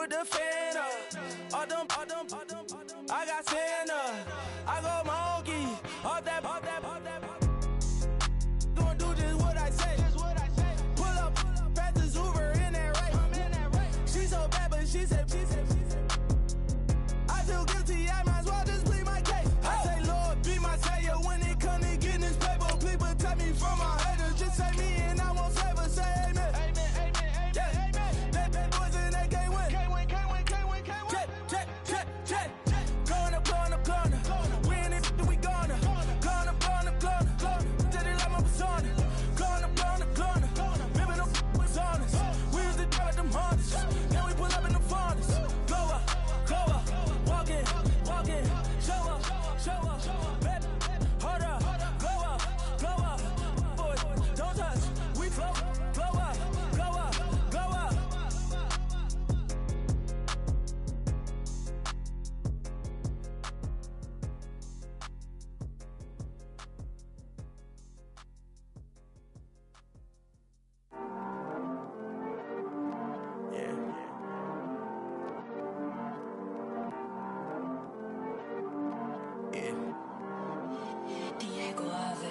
with the fan up. All them, I got Santa. I go monkey. All that. Gonna do just what I say. Pull up, fast as Uber in that race. She so bad, but she said. I feel guilty, I might as well just plead my case. I say, Lord, be my savior when it come to getting this paper. Please protect me from my haters. Just say me and I won't save her. Say amen. That boys in that can't win. Check. Going up. We in it, we gonna. Going up. Did it like my persona. Going up. Ripping them was honest. We used to drive them Hondas. Then we pull up in the furnace. Glow up. Walking. Show up. Baby, hold up. Glow up. Boys, don't touch. We float. Glow up.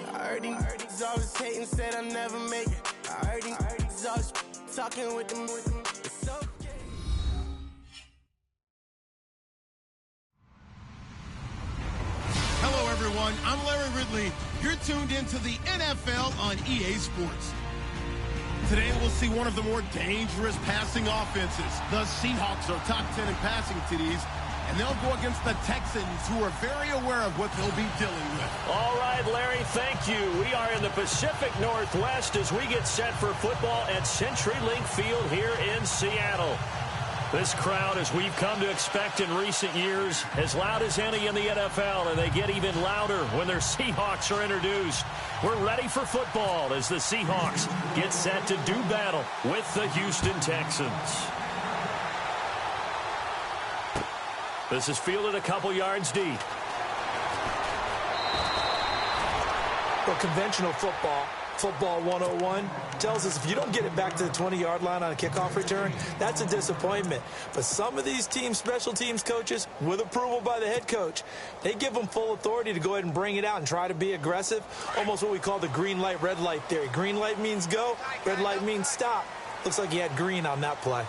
I heard these always hating, said I'll never make it. I heard these always talking with them. It's okay. Hello, everyone. I'm Larry Ridley. You're tuned into the NFL on EA Sports. Today, we'll see one of the more dangerous passing offenses. The Seahawks are top 10 in passing TDs, and they'll go against the Texans, who are very aware of what they'll be dealing with. All right, Larry, thank you. We are in the Pacific Northwest as we get set for football at CenturyLink Field here in Seattle. This crowd, as we've come to expect in recent years, as loud as any in the NFL, and they get even louder when their Seahawks are introduced. We're ready for football as the Seahawks get set to do battle with the Houston Texans. This is fielded a couple yards deep. Well, conventional football 101, tells us if you don't get it back to the 20-yard line on a kickoff return, that's a disappointment. But some of these special teams coaches, with approval by the head coach, they give them full authority to go ahead and bring it out and try to be aggressive, almost what we call the green light, red light theory. Green light means go, red light means stop. Looks like he had green on that play.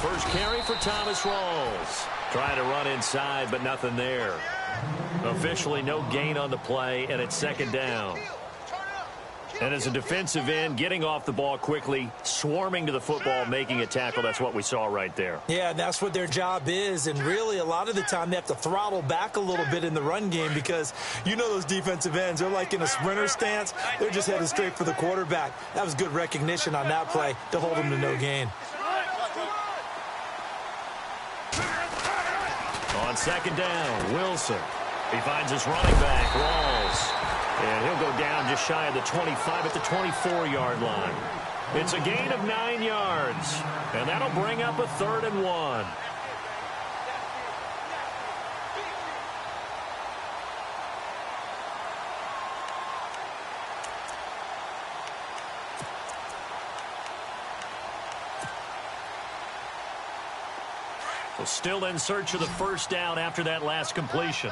First carry for Thomas Rawls. Trying to run inside, but nothing there. Officially no gain on the play, and it's second down. And as a defensive end, getting off the ball quickly, swarming to the football, making a tackle, that's what we saw right there. Yeah, that's what their job is, and really a lot of the time they have to throttle back a little bit in the run game because you know those defensive ends, they're like in a sprinter stance. They're just headed straight for the quarterback. That was good recognition on that play to hold them to no gain. On second down, Wilson. He finds his running back, Rawls. And he'll go down just shy of the 25 at the 24-yard line. It's a gain of 9 yards. And that'll bring up a 3rd and 1. Well, still in search of the first down after that last completion.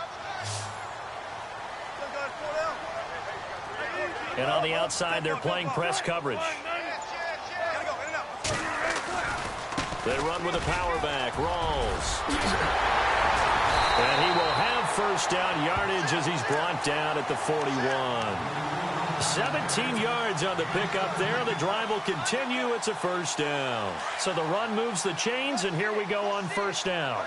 And on the outside, they're playing press coverage. They run with a power back, Rawls. And he will have first down yardage as he's brought down at the 41. 17 yards on the pickup there. The drive will continue. It's a first down. So the run moves the chains, and here we go on first down.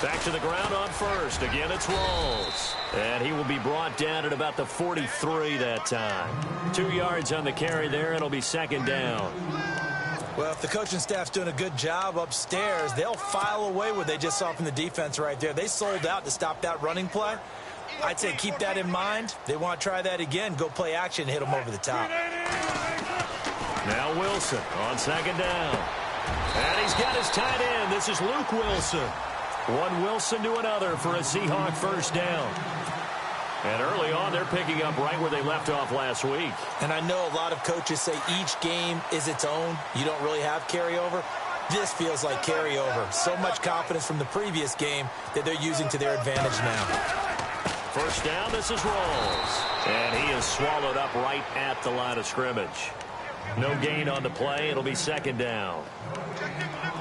Back to the ground on first. Again, it's Rawls. And he will be brought down at about the 43 that time. 2 yards on the carry there. It'll be second down. Well, if the coaching staff's doing a good job upstairs, they'll file away what they just saw from the defense right there. They sold out to stop that running play. I'd say keep that in mind. They want to try that again. Go play action and hit them over the top. Now Wilson on second down. And he's got his tight end. This is Luke Wilson. One Wilson to another for a Seahawk first down. And early on, they're picking up right where they left off last week. And I know a lot of coaches say each game is its own. You don't really have carryover. This feels like carryover. So much confidence from the previous game that they're using to their advantage now. First down, this is Rawls. And he is swallowed up right at the line of scrimmage. No gain on the play. It'll be second down.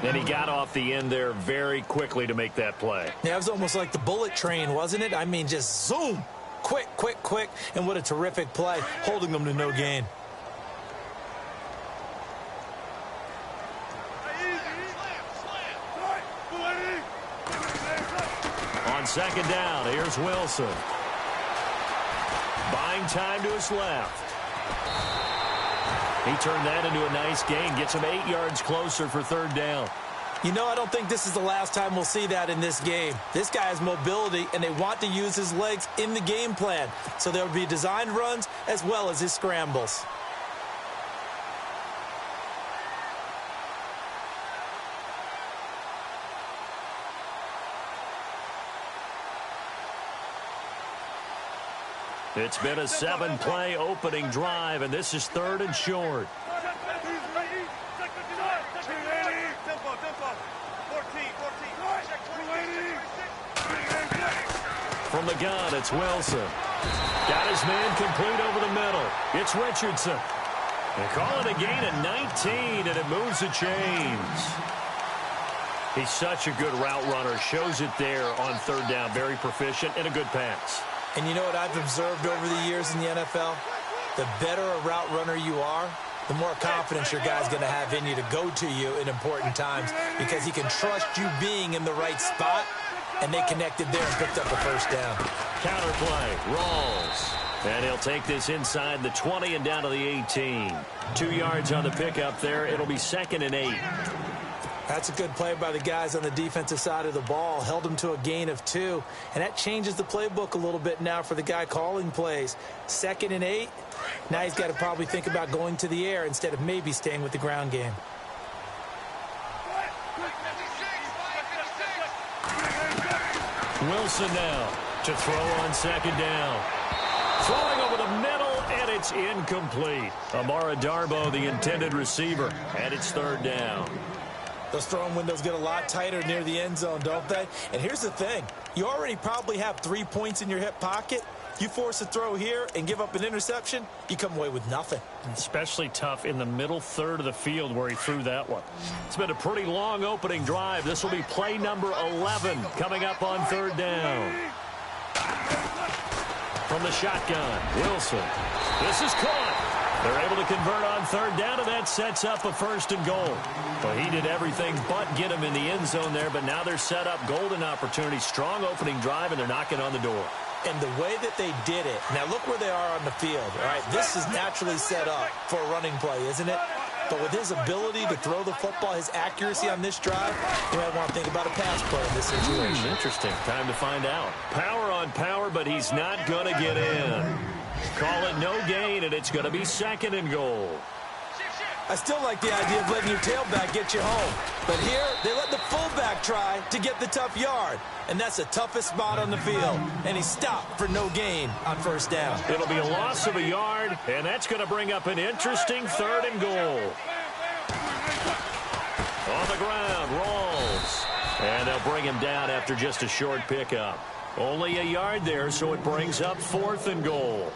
And he got off the end there very quickly to make that play. Yeah, it was almost like the bullet train, wasn't it? I mean, just zoom. Quick, quick, quick. And what a terrific play, holding them to no gain. On second down, here's Wilson. Buying time to his left. He turned that into a nice gain. Gets him 8 yards closer for third down. You know, I don't think this is the last time we'll see that in this game. This guy has mobility, and they want to use his legs in the game plan. So there will be designed runs as well as his scrambles. It's been a 7-play opening drive, and this is third and short. From the gun, it's Wilson. Got his man complete over the middle. It's Richardson. They call it a gain of 19, and it moves the chains. He's such a good route runner. Shows it there on third down. Very proficient and a good pass. And you know what I've observed over the years in the NFL? The better a route runner you are, the more confidence your guy's going to have in you to go to you in important times because he can trust you being in the right spot, and they connected there and picked up a first down. Counterplay, Rawls. And he'll take this inside the 20 and down to the 18. 2 yards on the pickup there. It'll be 2nd and 8. That's a good play by the guys on the defensive side of the ball. Held him to a gain of 2. And that changes the playbook a little bit now for the guy calling plays. 2nd and 8. Now he's got to probably think about going to the air instead of maybe staying with the ground game. Wilson now to throw on second down. Throwing over the middle, and it's incomplete. Amara Darboh, the intended receiver, and it's third down. Those throwing windows get a lot tighter near the end zone, don't they? And here's the thing. You already probably have 3 points in your hip pocket. You force a throw here and give up an interception, you come away with nothing. Especially tough in the middle third of the field where he threw that one. It's been a pretty long opening drive. This will be play number 11 coming up on third down. From the shotgun, Wilson. This is caught. They're able to convert on third down, and that sets up a 1st and goal. Well, he did everything but get him in the end zone there, but now they're set up golden opportunity. Strong opening drive, and they're knocking on the door. And the way that they did it, now look where they are on the field. All right, this is naturally set up for a running play, isn't it? But with his ability to throw the football, his accuracy on this drive, you might want to think about a pass play in this situation. Interesting. Time to find out. Power on power, but he's not going to get in. Call it no gain, and it's going to be 2nd and goal. I still like the idea of letting your tailback get you home. But here, they let the fullback try to get the tough yard. And that's the toughest spot on the field. And he stopped for no gain on first down. It'll be a loss of a yard, and that's going to bring up an interesting 3rd and goal. On the ground, Rawls. And they'll bring him down after just a short pickup. Only a yard there, so it brings up 4th and goal.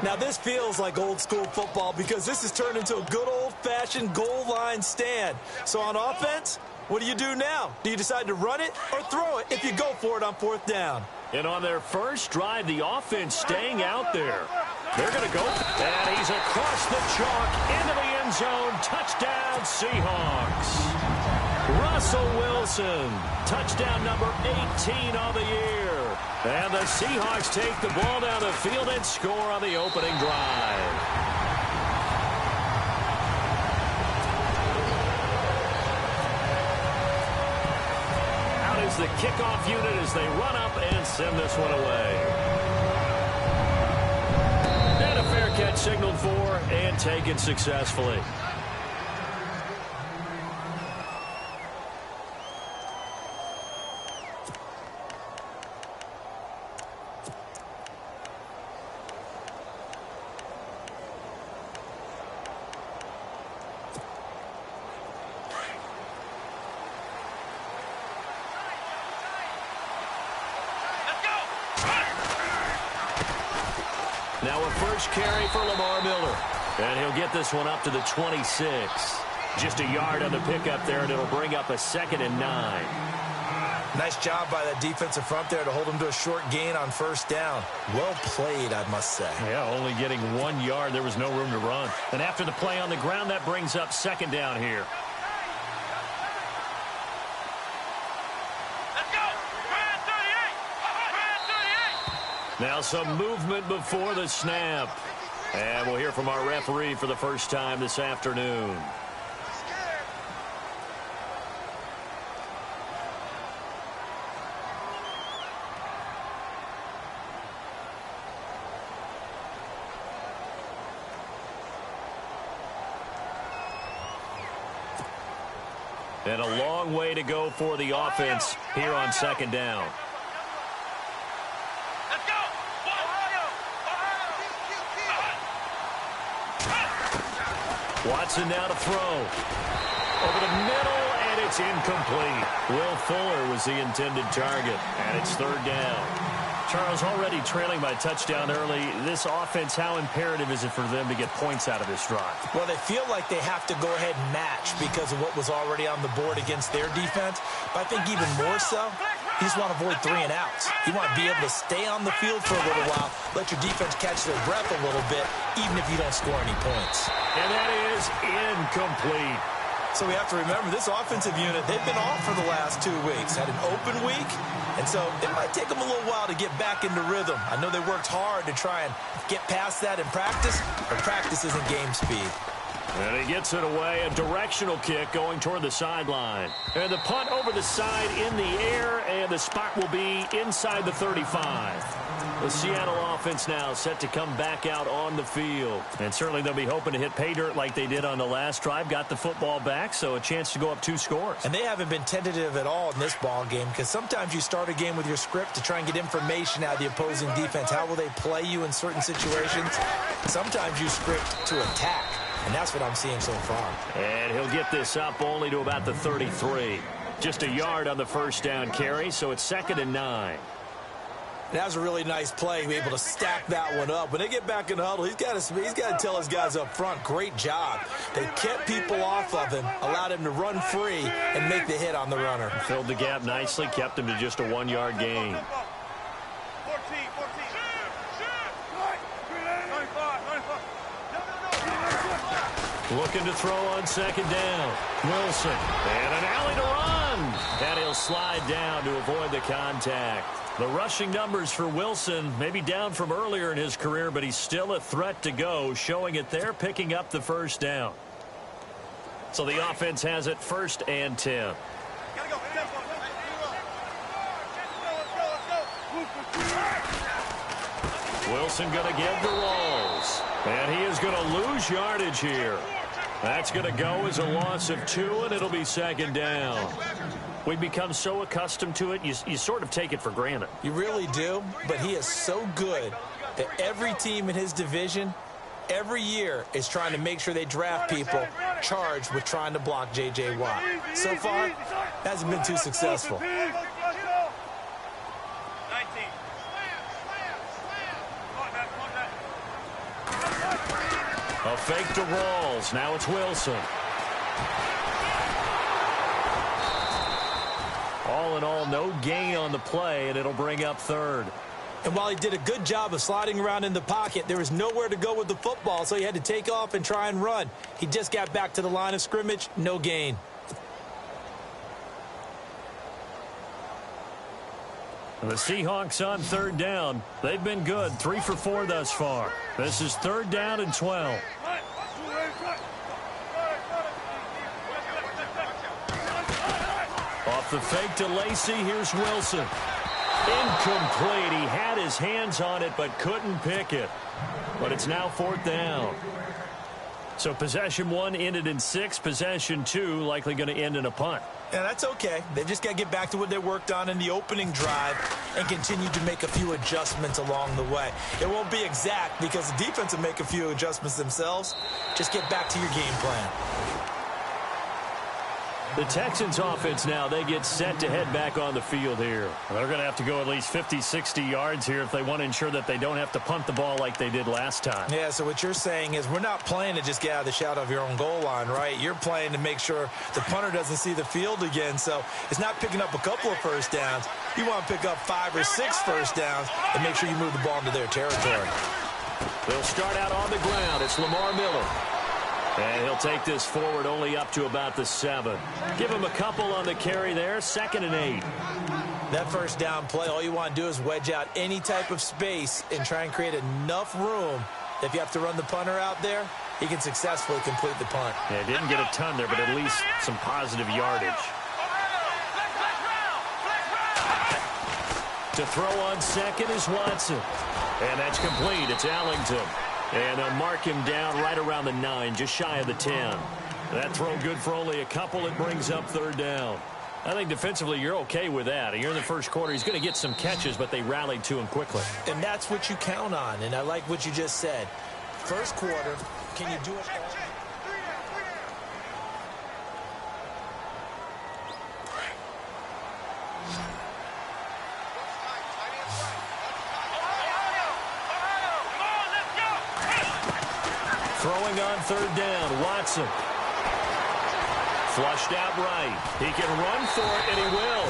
Now, this feels like old-school football because this has turned into a good old-fashioned goal line stand. So on offense, what do you do now? Do you decide to run it or throw it if you go for it on 4th down? And on their first drive, the offense staying out there. They're going to go. And he's across the chalk into the end zone. Touchdown, Seahawks. Russell Wilson, touchdown number 18 on the year. And the Seahawks take the ball down the field and score on the opening drive. Out is the kickoff unit as they run up and send this one away. And a fair catch signaled for, and and taken successfully. Now a first carry for Lamar Miller. And he'll get this one up to the 26. Just a yard on the pickup there, and it'll bring up a 2nd and 9. Nice job by that defensive front there to hold him to a short gain on first down. Well played, I must say. Yeah, only getting 1 yard. There was no room to run. And after the play on the ground, that brings up 2nd down here. Now some movement before the snap. And we'll hear from our referee for the first time this afternoon. And a long way to go for the offense here on 2nd down. Watson now to throw. Over the middle, and it's incomplete. Will Fuller was the intended target, and it's 3rd down. Charles, already trailing by a touchdown early. This offense, how imperative is it for them to get points out of this drive? Well, they feel like they have to go ahead and match because of what was already on the board against their defense. But I think even more so, you just want to avoid 3 and outs. You want to be able to stay on the field for a little while, let your defense catch their breath a little bit, even if you don't score any points. And that is incomplete. So we have to remember, this offensive unit, they've been off for the last 2 weeks. Had an open week, and so it might take them a little while to get back into rhythm. I know they worked hard to try and get past that in practice, but practice isn't game speed. And he gets it away, a directional kick going toward the sideline. And the punt over the side in the air, and the spot will be inside the 35. The Seattle offense now set to come back out on the field. And certainly they'll be hoping to hit pay dirt like they did on the last drive. Got the football back, so a chance to go up 2 scores. And they haven't been tentative at all in this ball game because sometimes you start a game with your script to try and get information out of the opposing defense. How will they play you in certain situations? Sometimes you script to attack, and that's what I'm seeing so far. And he'll get this up only to about the 33. Just a yard on the first down carry, so it's 2nd and 9. That was a really nice play, to be able to stack that one up. When they get back in the huddle, he's got to tell his guys up front, great job. They kept people off of him, allowed him to run free and make the hit on the runner. Filled the gap nicely, kept him to just a 1-yard gain. Looking to throw on 2nd down. Wilson, and an alley to run. And he'll slide down to avoid the contact. The rushing numbers for Wilson maybe down from earlier in his career, but he's still a threat to go, showing it there, picking up the first down. So the offense has it 1st and 10. Wilson going to give the Rolls. And he is going to lose yardage here. That's going to go as a loss of 2, and it'll be 2nd down. We've become so accustomed to it, you sort of take it for granted. You really do, but he is so good that every team in his division, every year, is trying to make sure they draft people charged with trying to block J.J. Watt. So far, hasn't been too successful. A fake to Rawls. Now it's Wilson. All in all, no gain on the play, and it'll bring up 3rd. And while he did a good job of sliding around in the pocket, there was nowhere to go with the football, so he had to take off and try and run. He just got back to the line of scrimmage, no gain. The Seahawks on 3rd down. They've been good, 3 for 4 thus far. This is 3rd down and 12. Off the fake to Lacy, here's Wilson. Incomplete. He had his hands on it but couldn't pick it. But it's now 4th down. So possession 1 ended in 6. Possession 2 likely going to end in a punt. Yeah, that's okay. They've just got to get back to what they worked on in the opening drive and continue to make a few adjustments along the way. It won't be exact because the defense will make a few adjustments themselves. Just get back to your game plan. The Texans offense now, they get set to head back on the field here. They're going to have to go at least 50, 60 yards here if they want to ensure that they don't have to punt the ball like they did last time. Yeah, so what you're saying is we're not playing to just get out of the shadow of your own goal line, right? You're playing to make sure the punter doesn't see the field again. So it's not picking up a couple of first downs. You want to pick up 5 or 6 first downs and make sure you move the ball into their territory. They'll start out on the ground. It's Lamar Miller. And he'll take this forward only up to about the 7. Give him a couple on the carry there. 2nd and 8. That first down play, all you want to do is wedge out any type of space and try and create enough room that if you have to run the punter out there, he can successfully complete the punt. Yeah, didn't get a ton there, but at least some positive yardage. To throw on 2nd is Watson. And that's complete. It's Allington. And they'll mark him down right around the 9, just shy of the 10. That throw good for only a couple. It brings up 3rd down. I think defensively you're okay with that. You're in the first quarter. He's going to get some catches, but they rallied to him quickly. And that's what you count on. And I like what you just said. First quarter, can you do it all? Throwing on 3rd down, Watson. Flushed out right. He can run for it, and he will.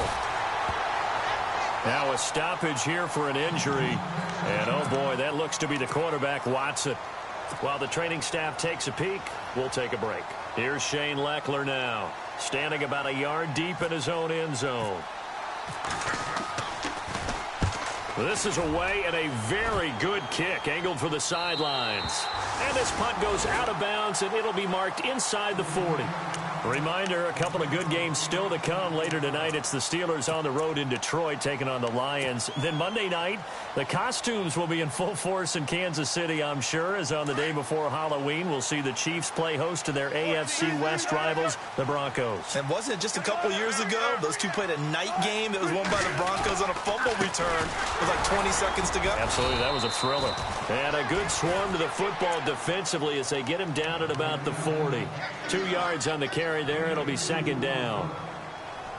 Now a stoppage here for an injury. And, oh, boy, that looks to be the quarterback, Watson. While the training staff takes a peek, we'll take a break. Here's Shane Leckler now, standing about a yard deep in his own end zone. This is away and a very good kick, angled for the sidelines. And this punt goes out of bounds, and it'll be marked inside the 40. Reminder, a couple of good games still to come. Later tonight, it's the Steelers on the road in Detroit taking on the Lions. Then Monday night, the costumes will be in full force in Kansas City, I'm sure, as on the day before Halloween, we'll see the Chiefs play host to their AFC West rivals, the Broncos. And wasn't it just a couple years ago, those two played a night game that was won by the Broncos on a fumble return with like 20 seconds to go? Absolutely, that was a thriller. And a good swarm to the football defensively as they get him down at about the 40. 2 yards on the carry there. It'll be 2nd down.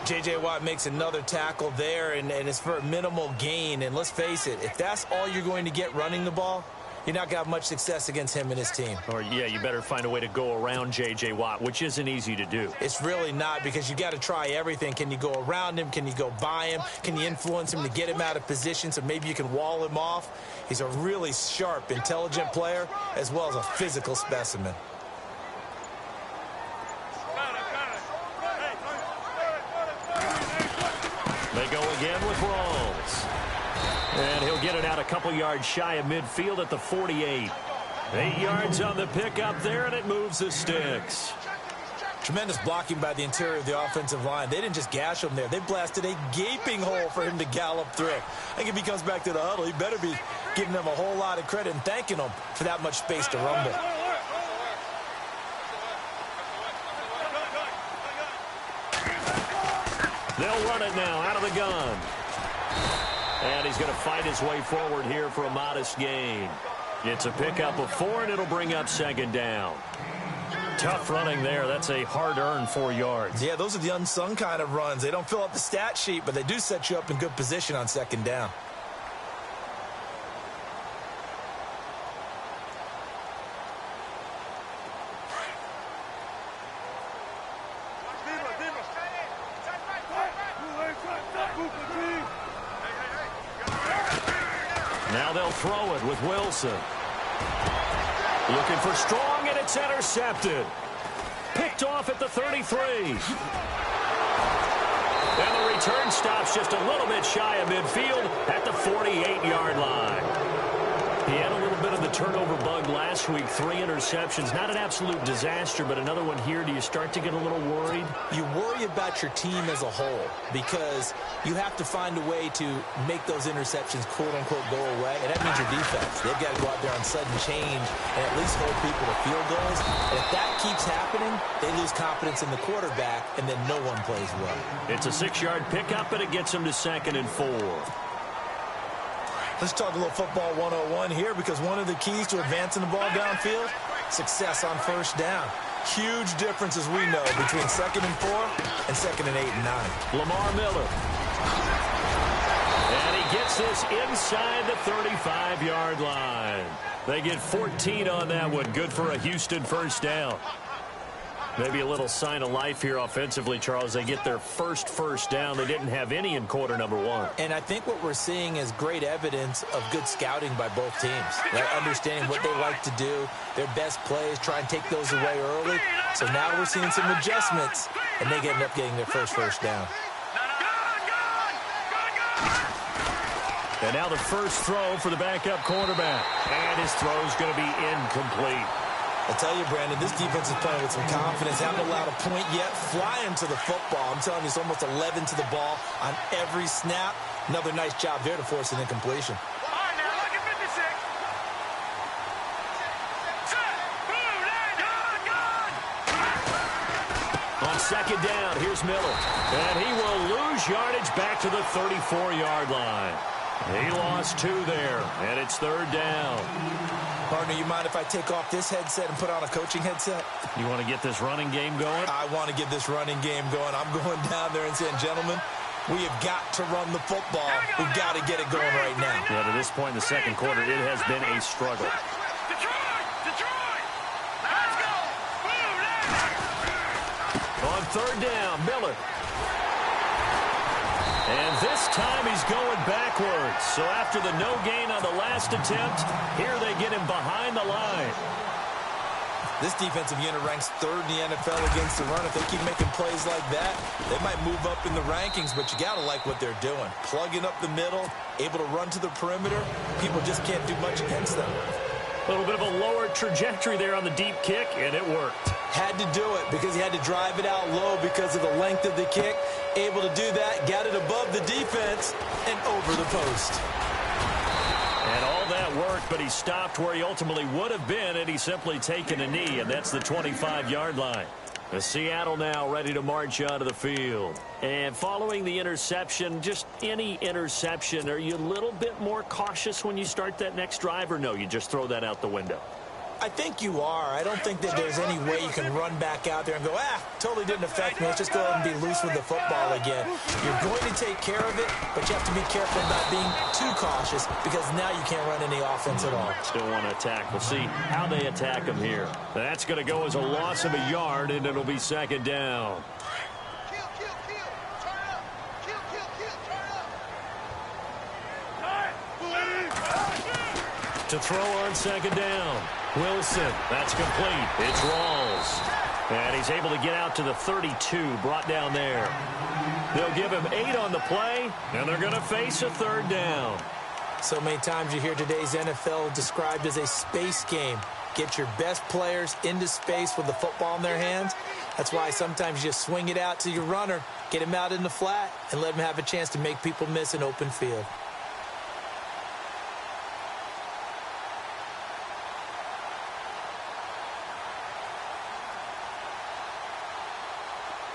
J.J. Watt makes another tackle there, and it's for a minimal gain. And let's face it, if that's all you're going to get running the ball, you're not going to have much success against him and his team. Or, yeah, you better find a way to go around J.J. Watt, which isn't easy to do. It's really not, because you got to try everything. Can you go around him? Can you go by him? Can you influence him to get him out of position so maybe you can wall him off? He's a really sharp, intelligent player as well as a physical specimen. They go again with Rawls. And he'll get it out a couple yards shy of midfield at the 48. 8 yards on the pickup there, and it moves the sticks. Tremendous blocking by the interior of the offensive line. They didn't just gash him there. They blasted a gaping hole for him to gallop through. I think if he comes back to the huddle, he better be giving them a whole lot of credit and thanking them for that much space to rumble. They'll run it now out of the gun. And he's going to fight his way forward here for a modest gain. It's a pickup of 4, and it'll bring up 2nd down. Tough running there. That's a hard-earned 4 yards. Yeah, those are the unsung kind of runs. They don't fill up the stat sheet, but they do set you up in good position on 2nd down. Now they'll throw it with Wilson. Looking for strong, and it's intercepted. Picked off at the 33. And the return stops just a little bit shy of midfield at the 48-yard line. He had a little bit of the the turnover bug last week. 3 interceptions. Not an absolute disaster, but another one here. Do you start to get a little worried? You worry about your team as a whole because you have to find a way to make those interceptions, quote-unquote, go away. And that means your defense. They've got to go out there on sudden change and at least hold people to field goals. And if that keeps happening, they lose confidence in the quarterback, and then no one plays well. It's a 6-yard pickup, and it gets them to 2nd and 4. Let's talk a little football 101 here because one of the keys to advancing the ball downfield, success on first down. Huge difference, as we know, between 2nd and 4 and 2nd and 8 and 9. Lamar Miller. And he gets this inside the 35-yard line. They get 14 on that one. Good for a Houston first down. Maybe a little sign of life here offensively, Charles. They get their first down. They didn't have any in quarter number 1. And I think what we're seeing is great evidence of good scouting by both teams. Right? Understanding what they like to do, their best plays, try and take those away early. So now we're seeing some adjustments, and they end up getting their first down. And now the first throw for the backup quarterback. And his throw is going to be incomplete. I'll tell you, Brandon, this defense is playing with some confidence. Haven't allowed a point yet. Flying to the football. I'm telling you, it's almost 11 to the ball on every snap. Another nice job there to force an incompletion. All right, now, look at 56. Set. Boom, On 2nd down, here's Miller. And he will lose yardage back to the 34-yard line. He lost 2 there, and it's 3rd down. Partner, you mind if I take off this headset and put on a coaching headset? You want to get this running game going? I want to get this running game going. I'm going down there and saying, gentlemen, we have got to run the football. We've got to get it going right now. Yeah, to this point in the second quarter, it has been a struggle. Detroit! Let's go! Boom, On 3rd down, Miller. And this time he's going backwards. So after the no gain on the last attempt, here they get him behind the line. This defensive unit ranks 3rd in the NFL against the run. If they keep making plays like that, they might move up in the rankings, but you got to like what they're doing. Plugging up the middle, able to run to the perimeter. People just can't do much against them. A little bit of a lower trajectory there on the deep kick, and it worked. Had to do it because he had to drive it out low because of the length of the kick. Able to do that, got it above the defense, and over the post. And all that worked, but he stopped where he ultimately would have been had he simply taken a knee, and that's the 25-yard line. The Seattle now ready to march onto the field. And following the interception, just any interception, are you a little bit more cautious when you start that next drive, or no, you just throw that out the window? I think you are. I don't think that there's any way you can run back out there and go, totally didn't affect me. Let's just go ahead and be loose with the football again. You're going to take care of it, but you have to be careful about being too cautious because now you can't run any offense at all. Still want to attack. We'll see how they attack him here. That's going to go as a loss of a yard, and it'll be 2nd down. To throw on 2nd down. Wilson, that's complete. It's Rawls. And he's able to get out to the 32, brought down there. They'll give him 8 on the play, and they're going to face a 3rd down. So many times you hear today's NFL described as a space game. Get your best players into space with the football in their hands. That's why sometimes you just swing it out to your runner, get him out in the flat, and let him have a chance to make people miss an open field.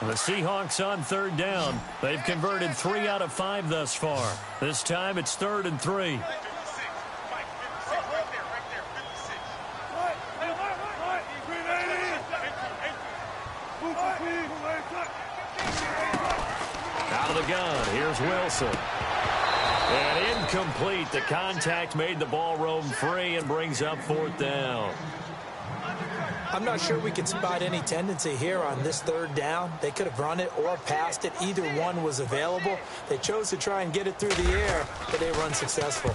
The Seahawks on 3rd down. They've converted 3 out of 5 thus far. This time it's 3rd and 3. Out of the gun, here's Wilson. And incomplete. The contact made the ball roam free and brings up 4th down. I'm not sure we could spot any tendency here on this 3rd down. They could have run it or passed it. Either one was available. They chose to try and get it through the air, but they were unsuccessful.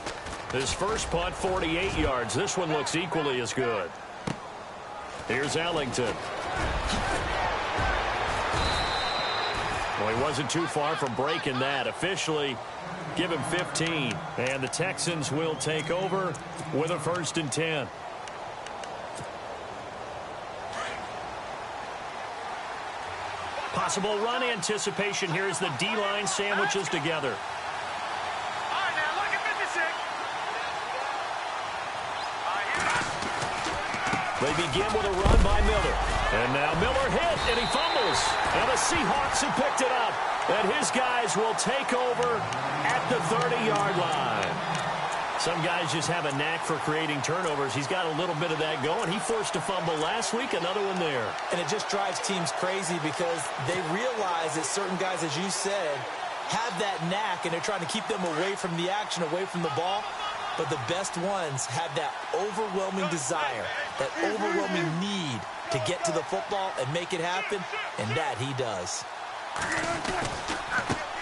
His first punt, 48 yards. This one looks equally as good. Here's Ellington. Well, he wasn't too far from breaking that. Officially, Give him 15. And the Texans will take over with a 1st and 10. Possible run anticipation here as the D-line sandwiches together. All right, now look at 56. They begin with a run by Miller. And now Miller hit, and he fumbles. And the Seahawks have picked it up. And his guys will take over at the 30-yard line. Some guys just have a knack for creating turnovers. He's got a little bit of that going. He forced a fumble last week, another one there. And it just drives teams crazy because they realize that certain guys, as you said, have that knack, and they're trying to keep them away from the action, away from the ball. But the best ones have that overwhelming desire, that overwhelming need to get to the football and make it happen, and that he does.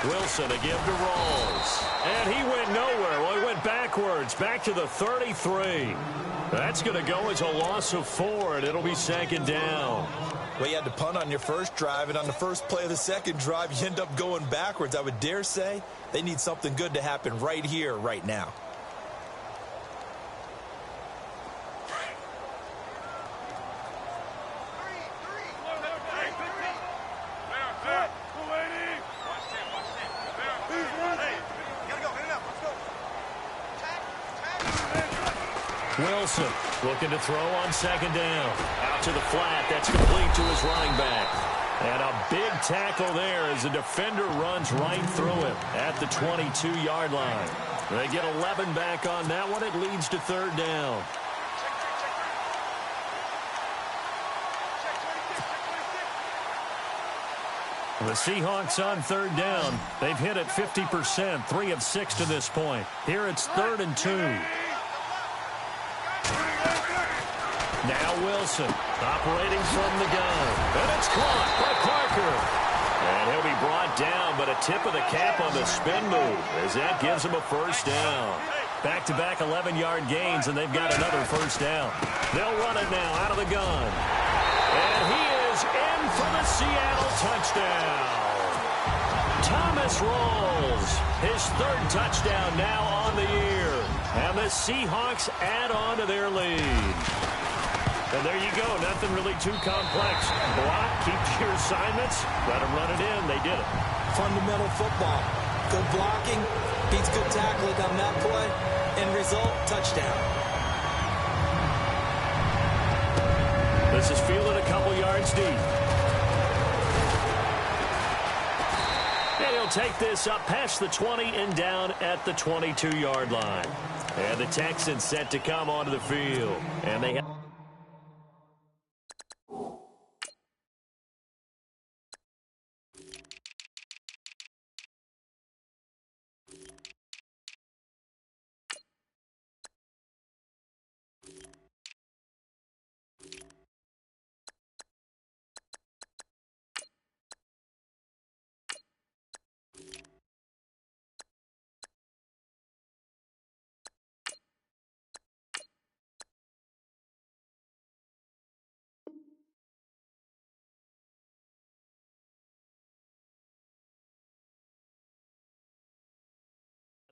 Wilson to give to Rawls. And he went nowhere. Well, he went backwards, back to the 33. That's going to go as a loss of 4, and it'll be 2nd down. Well, you had to punt on your first drive, and on the first play of the second drive, you end up going backwards. I would dare say they need something good to happen right here, right now. Wilson looking to throw on 2nd down. Out to the flat. That's complete to his running back. And a big tackle there as the defender runs right through him at the 22-yard line. They get 11 back on that one. It leads to 3rd down. The Seahawks on 3rd down. They've hit it 50%, 3 of 6 to this point. Here it's 3rd and 2. Now Wilson operating from the gun. And it's caught by Parker. And he'll be brought down, but a tip of the cap on the spin move as that gives him a 1st down. Back-to-back 11-yard gains, and they've got another 1st down. They'll run it now out of the gun. And he is in for the Seattle touchdown. Thomas Rawls, his 3rd touchdown now on the year. And the Seahawks add on to their lead. And there you go. Nothing really too complex. Block, keep your assignments, let them run it in. They did it. Fundamental football. Good blocking, beats good tackling on that play. End result, touchdown. This is fielded a couple yards deep. And he'll take this up past the 20 and down at the 22-yard line. And the Texans set to come onto the field. And they have...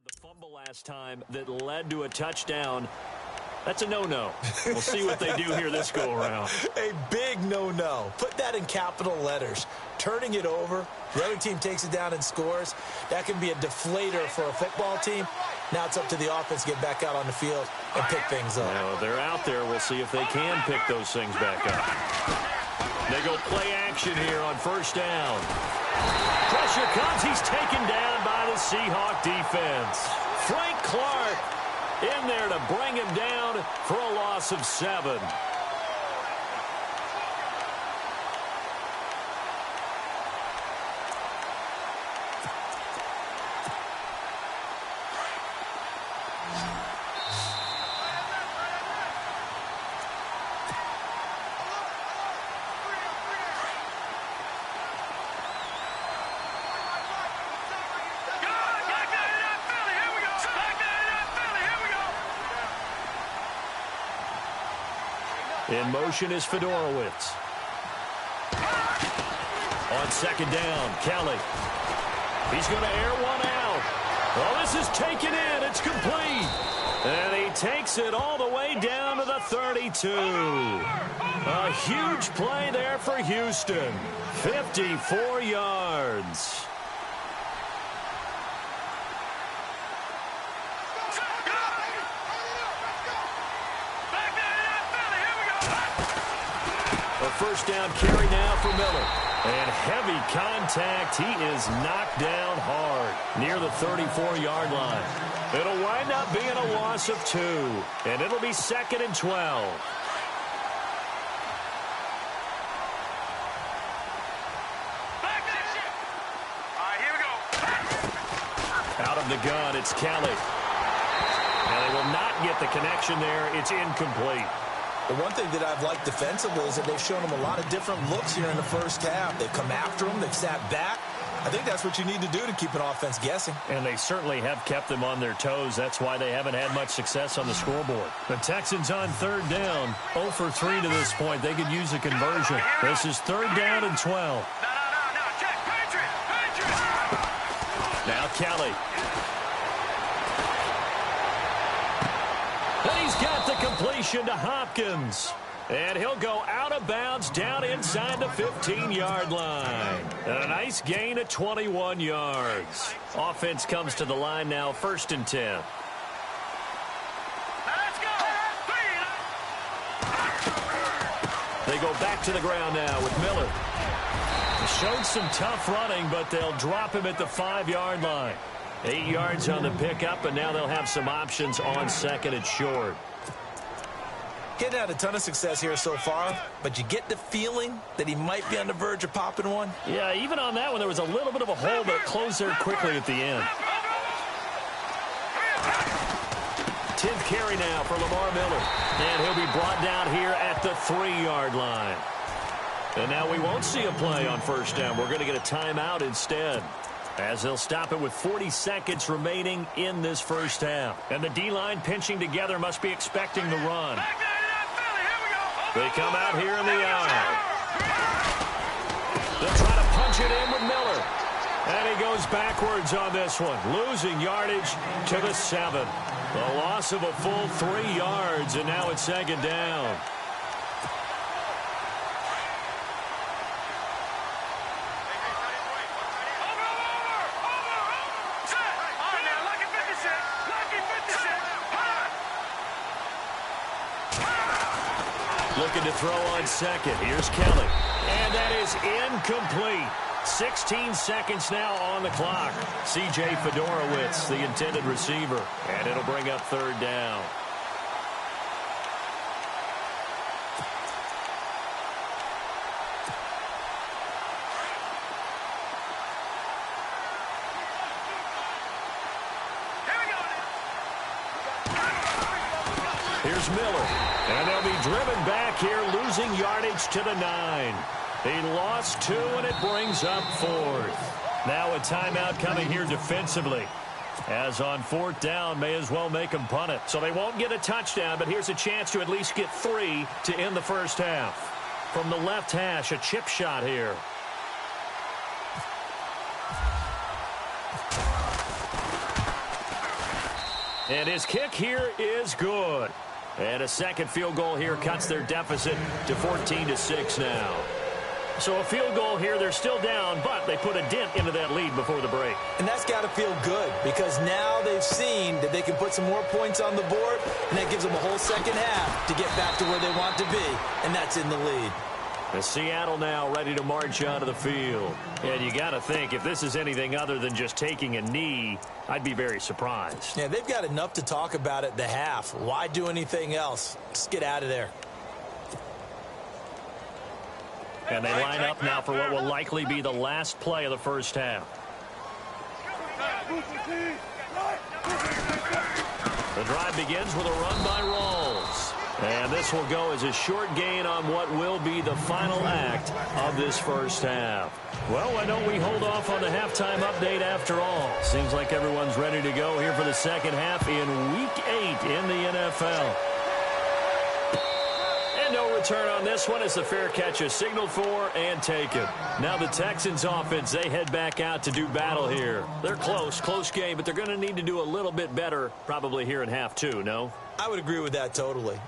The fumble last time that led to a touchdown. That's a no-no. We'll see what they do here this go-around. A big no-no. Put that in capital letters. Turning it over, the other team takes it down and scores. That can be a deflator for a football team. Now it's up to the offense to get back out on the field and pick things up. Well, they're out there. We'll see if they can pick those things back up. They go play action here on 1st down. Pressure comes. He's taken down by the Seahawk defense. Frank Clark in there to bring him down for a loss of 7. In motion is Fedorowicz. On 2nd down, Kelly. He's going to air one out. Well, this is taken in. It's complete. And he takes it all the way down to the 32. A huge play there for Houston. 54 yards. A first down carry now for Miller. And heavy contact. He is knocked down hard near the 34-yard line. It'll wind up being a loss of 2. And it'll be 2nd and 12. Out of the gun, it's Kelly. Now they will not get the connection there. It's incomplete. The one thing that I've liked defensively is that they've shown him a lot of different looks here in the first half. They've come after him. They've sat back. I think that's what you need to do to keep an offense guessing. And they certainly have kept them on their toes. That's why they haven't had much success on the scoreboard. The Texans on 3rd down. 0 for 3 to this point. They could use a conversion. This is 3rd down and 12. No. Check. Patriot. Now Kelly. And he's got the completion to Hopkins. And he'll go out of bounds down inside the 15-yard line. And a nice gain of 21 yards. Offense comes to the line now, 1st and 10. Let's go. They go back to the ground now with Miller. Showed some tough running, but they'll drop him at the 5-yard line. 8 yards on the pickup, and now they'll have some options on 2nd and short. Getting had a ton of success here so far, but you get the feeling that he might be on the verge of popping one. Yeah, even on that one, there was a little bit of a hole, but it closed there quickly at the end. 10th carry now for Lamar Miller. And he'll be brought down here at the 3-yard line. And now we won't see a play on 1st down. We're going to get a timeout instead, as they'll stop it with 40 seconds remaining in this first half. And the D-line pinching together must be expecting the run. They come out here in the eye. They'll try to punch it in with Miller. And he goes backwards on this one, losing yardage to the 7. A loss of a full 3 yards, and now it's 2nd down. Looking to throw on 2nd. Here's Kelly. And that is incomplete. 16 seconds now on the clock. C.J. Fedorowicz, the intended receiver. And it'll bring up 3rd down. Here's Miller. And they'll be driven back here, losing yardage to the 9. He lost 2, and it brings up 4th. Now a timeout coming here defensively. As on 4th down, may as well make them punt it. So they won't get a touchdown, but here's a chance to at least get 3 to end the first half. From the left hash, a chip shot here. And his kick here is good. And a 2nd field goal here cuts their deficit to 14-6 now. So a field goal here, they're still down, but they put a dent into that lead before the break. And that's got to feel good, because now they've seen that they can put some more points on the board, and that gives them a whole 2nd half to get back to where they want to be, and that's in the lead. And Seattle now ready to march onto the field. And you got to think, if this is anything other than just taking a knee, I'd be very surprised. Yeah, they've got enough to talk about at the half. Why do anything else? Just get out of there. And they line up now for what will likely be the last play of the first half. The drive begins with a run by Rawls. And this will go as a short gain on what will be the final act of this first half. Well, why don't we hold off on the halftime update after all? Seems like everyone's ready to go here for the second half in Week 8 in the NFL. And And no return on this one as the fair catch is signaled for and taken. Now the Texans offense, they head back out to do battle here. They're close game, but they're going to need to do a little bit better probably here in half two, no? I would agree with that totally.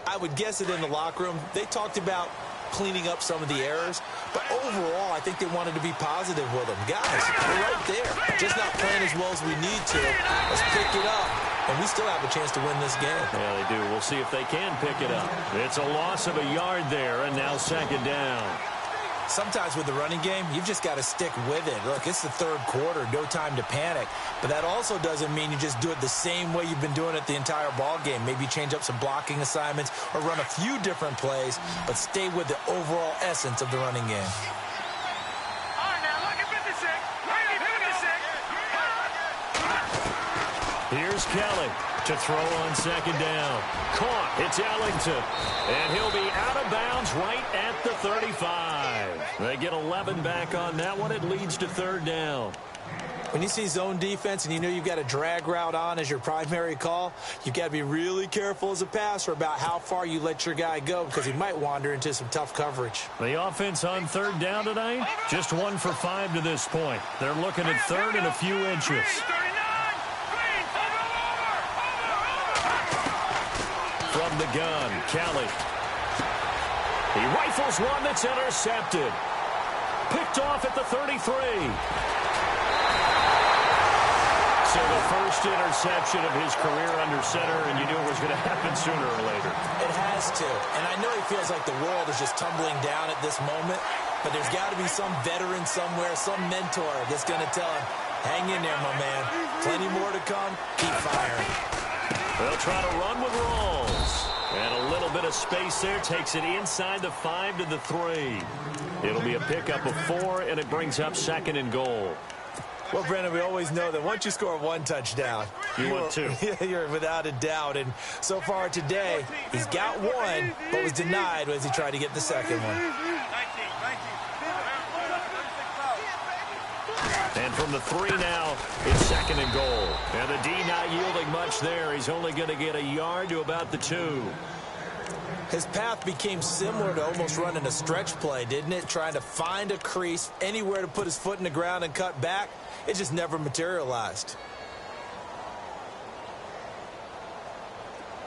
I would guess it in the locker room. They talked about cleaning up some of the errors, but overall, I think they wanted to be positive with them. Guys, we're right there. Just not playing as well as we need to. Let's pick it up, and we still have a chance to win this game. Yeah, they do. We'll see if they can pick it up. It's a loss of a yard there, and now second down. Sometimes with the running game, you've just got to stick with it. Look, it's the third quarter, no time to panic. But that also doesn't mean you just do it the same way you've been doing it the entire ball game. Maybe change up some blocking assignments or run a few different plays, but stay with the overall essence of the running game. All right, now look at 56. Look at 56. Here's Kelly to throw on second down. Caught. It's Ellington. And he'll be out of bounds right at the 35. They get 11 back on that one. It leads to third down. When you see zone defense and you know you've got a drag route on as your primary call, you've got to be really careful as a passer about how far you let your guy go because he might wander into some tough coverage. The offense on third down tonight, just 1 for 5 to this point. They're looking at third and a few inches. From the gun, Kelly. He rifles one that's intercepted. Picked off at the 33. So the first interception of his career under center, and you knew it was going to happen sooner or later. It has to. And I know he feels like the world is just tumbling down at this moment, but there's got to be some veteran somewhere, some mentor that's going to tell him, hang in there, my man. Plenty more to come. Keep firing. They'll try to run with Rawls. And a little bit of space there. Takes it inside the 5 to the 3. It'll be a pickup of 4, and it brings up second and goal. Well, Brandon, we always know that once you score 1 touchdown, you want 2. You're without a doubt. And so far today, he's got 1, but was denied as he tried to get the second one. And from the 3 now, it's second and goal. And the D not yielding much there. He's only going to get a yard to about the 2. His path became similar to almost running a stretch play, didn't it? Trying to find a crease, anywhere to put his foot in the ground and cut back. It just never materialized.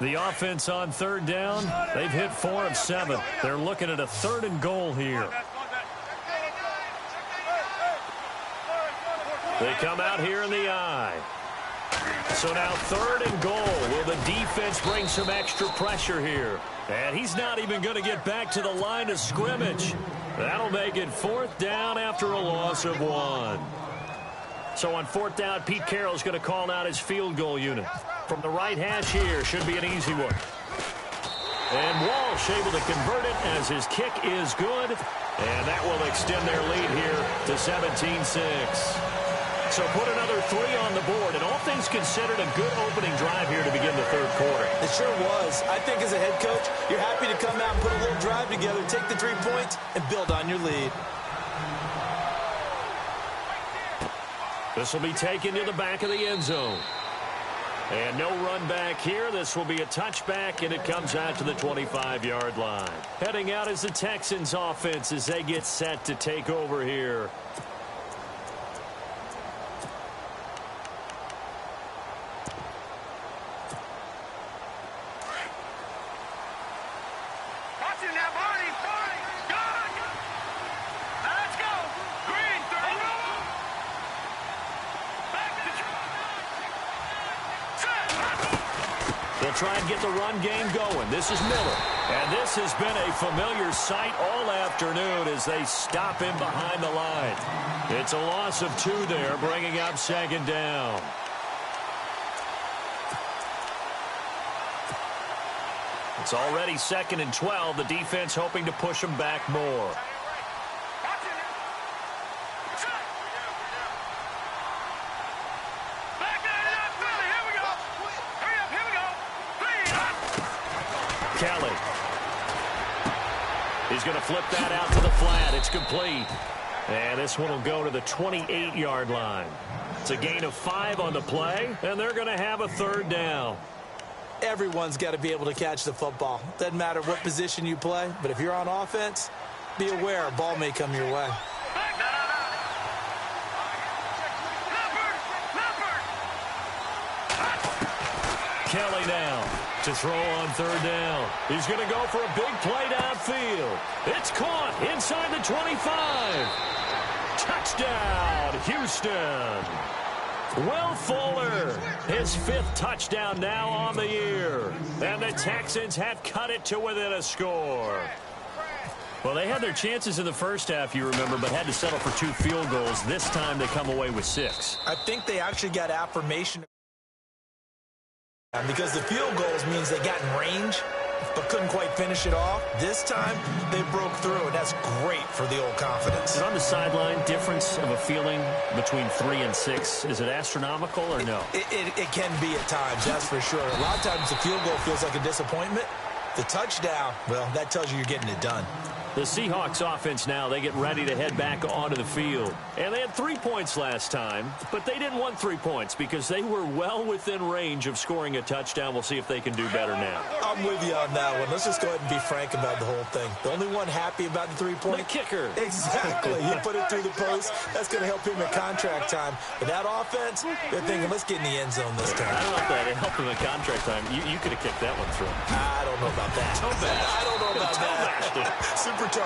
The offense on third down, they've hit 4 of 7. They're looking at a third and goal here. They come out here in the I. So now third and goal. Will the defense bring some extra pressure here? And he's not even going to get back to the line of scrimmage. That'll make it 4th down after a loss of 1. So on 4th down, Pete Carroll's going to call out his field goal unit. From the right hash here, should be an easy one. And Walsh able to convert it as his kick is good. And that will extend their lead here to 17-6. So put another 3 on the board, and all things considered, a good opening drive here to begin the third quarter. It sure was. I think as a head coach, you're happy to come out and put a little drive together, take the 3 points, and build on your lead. This will be taken to the back of the end zone. And no run back here. This will be a touchback, and it comes out to the 25-yard line. Heading out is the Texans offense as they get set to take over here. Try and get the run game going. This is Miller. And this has been a familiar sight all afternoon as they stop him behind the line. It's a loss of 2 there, bringing up second down. It's already 2nd and 12. The defense hoping to push him back more. Kelly. He's going to flip that out to the flat. It's complete. And this one will go to the 28-yard line. It's a gain of 5 on the play, and they're going to have a third down. Everyone's got to be able to catch the football. Doesn't matter what position you play, but if you're on offense, be aware a ball may come your way. Kelly now to throw on third down. He's going to go for a big play downfield. It's caught inside the 25. Touchdown, Houston. Will Fuller, his 5th touchdown now on the year. And the Texans have cut it to within a score. Well, they had their chances in the first half, you remember, but had to settle for 2 field goals. This time they come away with 6. I think they actually got affirmation because the field goals means they got in range but couldn't quite finish it off. This time they broke through, and that's great for the old confidence. Is on the sideline difference of a feeling between 3 and 6? Is it astronomical or no? It can be at times, that's for sure. A lot of times the field goal feels like a disappointment. The touchdown, well, that tells you you're getting it done. The Seahawks offense now, they get ready to head back onto the field. And they had 3 points last time, but they didn't want 3 points because they were well within range of scoring a touchdown. We'll see if they can do better now. I'm with you on that one. Let's just go ahead and be frank about the whole thing. The only one happy about the 3-point? The kicker. Exactly. He put it through the post. That's going to help him at contract time. But that offense, they're thinking, let's get in the end zone this time. I don't know if that helped him at contract time. You could have kicked that one through. I don't know about that. I don't know about that. Super toe.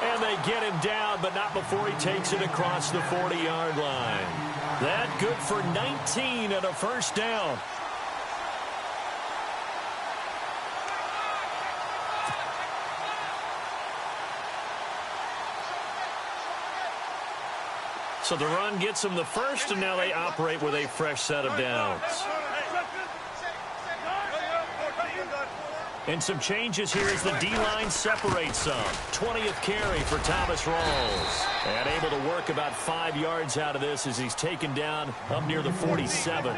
And they get him down, but not before he takes it across the 40-yard line. That good for 19 and a first down. So the run gets them the first, and now they operate with a fresh set of downs. And some changes here as the D-line separates some. 20th carry for Thomas Rawls. And able to work about 5 yards out of this as he's taken down up near the 47.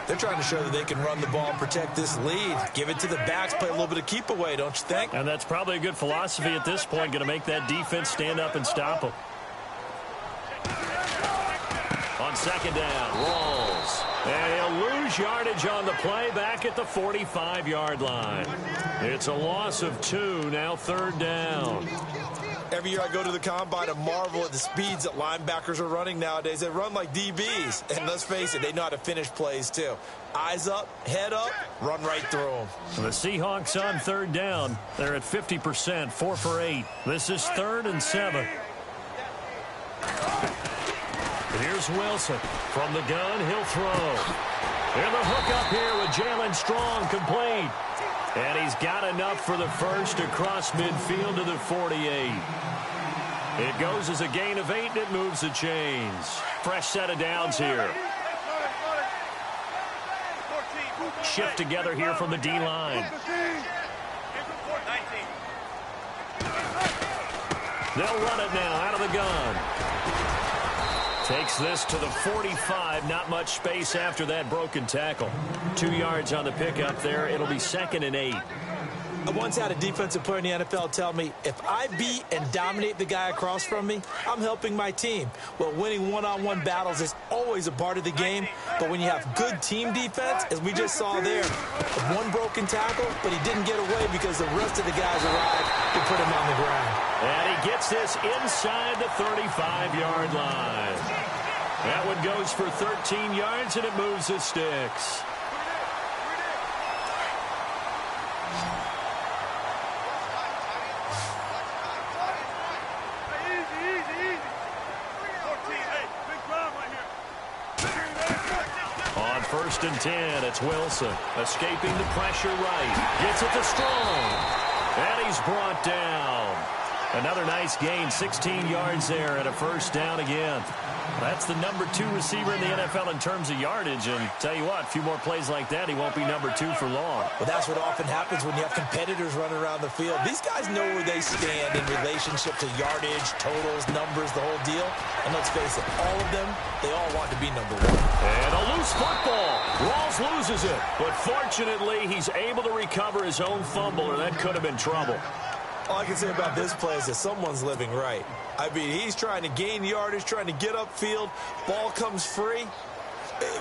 They're trying to show that they can run the ball and protect this lead. Give it to the backs, play a little bit of keep away, don't you think? And that's probably a good philosophy at this point, going to make that defense stand up and stop them. On second down, Rawls. And he'll lose yardage on the play back at the 45-yard line. It's a loss of 2, now third down. Every year I go to the combine and marvel at the speeds that linebackers are running nowadays. They run like DBs. And let's face it, they know how to finish plays too. Eyes up, head up, run right through them. The Seahawks on third down. They're at 50%, 4 for 8. This is 3rd and 7. Here's Wilson. From the gun, he'll throw. And the hook up here with Jalen Strong, complete. And he's got enough for the first across midfield to the 48. It goes as a gain of 8, and it moves the chains. Fresh set of downs here. Shift together here from the D-line. They'll run it now out of the gun. Takes this to the 45. Not much space after that broken tackle. 2 yards on the pickup there. It'll be 2nd and 8. I once had a defensive player in the NFL tell me, if I beat and dominate the guy across from me, I'm helping my team. Well, winning one-on-one battles is always a part of the game, but when you have good team defense, as we just saw there, one broken tackle, but he didn't get away because the rest of the guys arrived to put him on the ground. And he gets this inside the 35-yard line. That one goes for 13 yards, and it moves the sticks. On 1st and 10, it's Wilson. Escaping the pressure right. Gets it to Strong. And he's brought down. Another nice gain, 16 yards there, and a first down again. That's the number 2 receiver in the NFL in terms of yardage. And tell you what, a few more plays like that, he won't be number 2 for long. But that's what often happens when you have competitors running around the field. These guys know where they stand in relationship to yardage, totals, numbers, the whole deal. And let's face it, all of them, they all want to be number 1. And a loose football. Rawls loses it. But fortunately, he's able to recover his own fumble, or that could have been trouble. All I can say about this play is that someone's living right. I mean, he's trying to gain yardage, trying to get upfield. Ball comes free.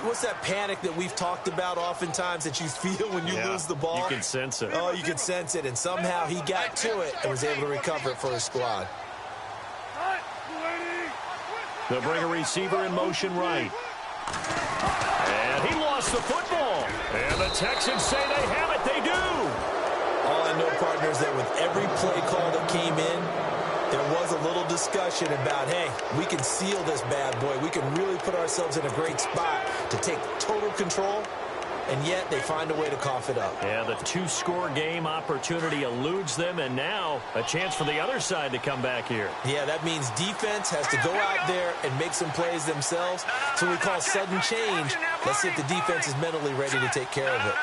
What's that panic that we've talked about oftentimes that you feel when you lose the ball? You can sense it. Oh, you can sense it, and somehow he got to it and was able to recover it for his squad. They'll bring a receiver in motion right. And he lost the football. And the Texans say they have it. They do. All I know, partner, is that with every play call that came in, there was a little discussion about, hey, we can seal this bad boy. We can really put ourselves in a great spot to take total control, and yet they find a way to cough it up. Yeah, the two-score game opportunity eludes them, and now a chance for the other side to come back here. Yeah, that means defense has to go out there and make some plays themselves. So we call sudden change. Let's see if the defense is mentally ready to take care of it.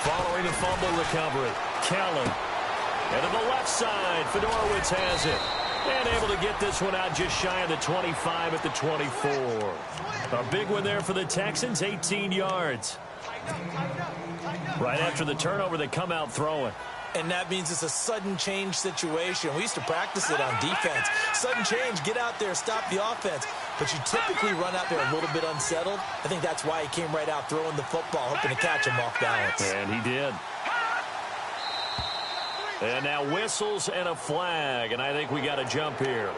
Following the fumble recovery, Kellen. And to the left side, Fedorowicz has it. And able to get this one out just shy of the 25 at the 24. A big one there for the Texans, 18 yards. Right after the turnover, they come out throwing. And that means it's a sudden change situation. We used to practice it on defense. Sudden change, get out there, stop the offense. But you typically run out there a little bit unsettled. I think that's why he came right out throwing the football, hoping to catch him off balance. And he did. And now whistles and a flag, and I think we got a jump here.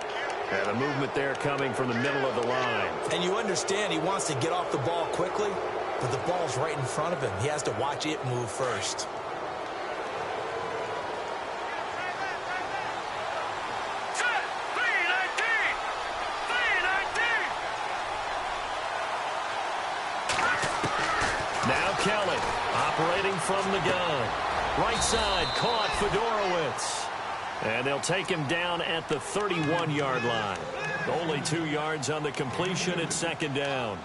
And a movement there coming from the middle of the line. And you understand he wants to get off the ball quickly, but the ball's right in front of him. He has to watch it move first. Now Kelly operating from the gun. Right side, caught Fedorowicz. And they'll take him down at the 31-yard line. Only 2 yards on the completion at second down.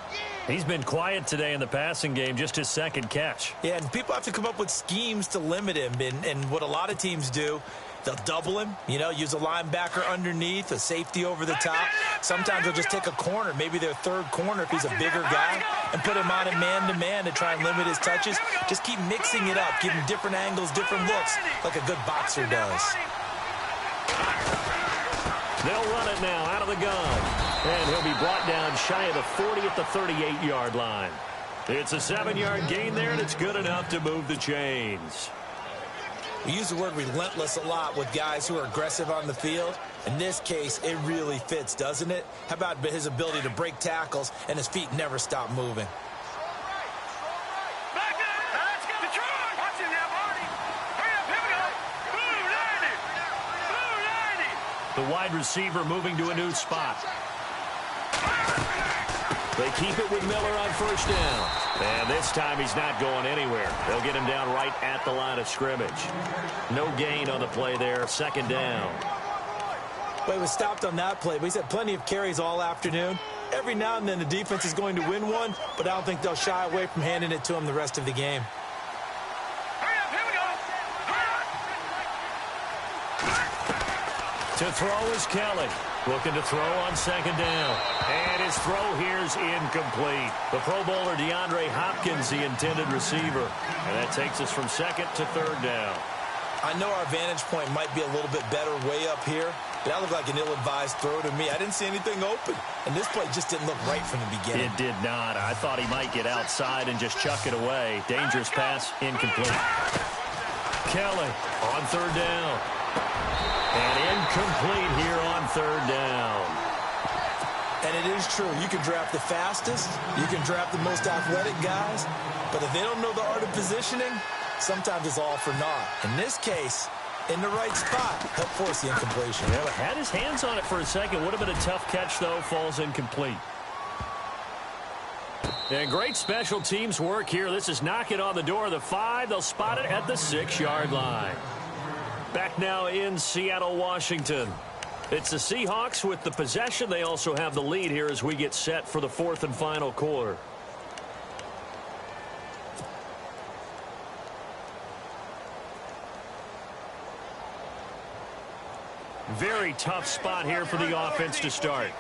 He's been quiet today in the passing game, just his second catch. Yeah, and people have to come up with schemes to limit him. And what a lot of teams do, they'll double him, use a linebacker underneath, a safety over the top. Sometimes they'll just take a corner, maybe their third corner if he's a bigger guy, and put him on a man-to-man to try and limit his touches. Just keep mixing it up, give him different angles, different looks, like a good boxer does. They'll run it now out of the gun. And he'll be brought down shy of the 40 at the 38-yard line. It's a 7-yard gain there, and it's good enough to move the chains. We use the word relentless a lot with guys who are aggressive on the field. In this case, it really fits, doesn't it? How about his ability to break tackles and his feet never stop moving? The wide receiver moving to a new spot. They keep it with Miller on first down. And this time he's not going anywhere. They'll get him down right at the line of scrimmage. No gain on the play there. Second down. Well, he was stopped on that play, but he's had plenty of carries all afternoon. Every now and then the defense is going to win one, but I don't think they'll shy away from handing it to him the rest of the game. To throw is Kelly. Looking to throw on second down. And his throw here is incomplete. The Pro Bowler DeAndre Hopkins, the intended receiver. And that takes us from second to third down. I know our vantage point might be a little bit better way up here, but that looked like an ill-advised throw to me. I didn't see anything open. And this play just didn't look right from the beginning. It did not. I thought he might get outside and just chuck it away. Dangerous pass, incomplete. Kelly on third down. And incomplete here on third down. And it is true. You can draft the fastest. You can draft the most athletic guys. But if they don't know the art of positioning, sometimes it's all for naught. In this case, in the right spot, help force the incompletion. Yeah, had his hands on it for a second. Would have been a tough catch, though. Falls incomplete. And great special teams work here. This is knocking on the door of the 5. They'll spot it at the 6-yard line. Back now in Seattle, Washington. It's the Seahawks with the possession. They also have the lead here as we get set for the 4th and final quarter. Very tough spot here for the offense to start.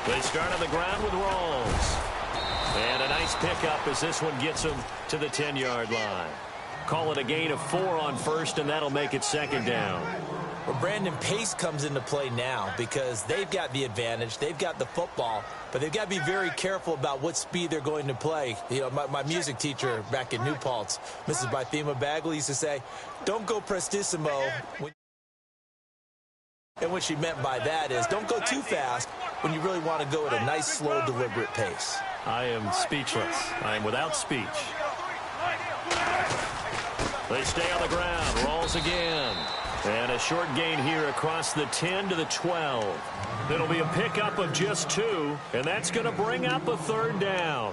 They start on the ground with Rawls. And a nice pickup as this one gets them to the 10-yard line. call it a gain of 4 on first, and that'll make it second down. Well, Brandon, pace comes into play now because they've got the advantage. They've got the football, but they've got to be very careful about what speed they're going to play. You know, my music teacher back in New Paltz, Mrs. Bythema Bagley, used to say, don't go prestissimo. And what she meant by that is don't go too fast when you really want to go at a nice, slow, deliberate pace. I am speechless. I am without speech. They stay on the ground. Rolls again. And a short gain here across the 10 to the 12. It'll be a pickup of just 2, and that's going to bring up a third down.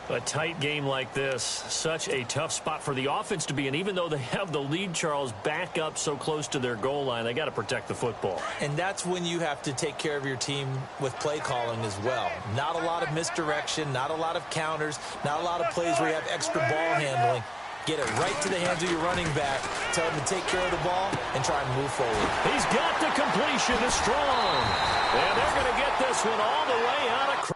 A tight game like this, such a tough spot for the offense to be in. Even though they have the lead, Charles, back up so close to their goal line, they got to protect the football. And that's when you have to take care of your team with play calling as well. Not a lot of misdirection, not a lot of counters, not a lot of plays where you have extra ball handling. Get it right to the hands of your running back. Tell him to take care of the ball and try and move forward. He's got the completion to Strong. And they're going to get this one all the way out of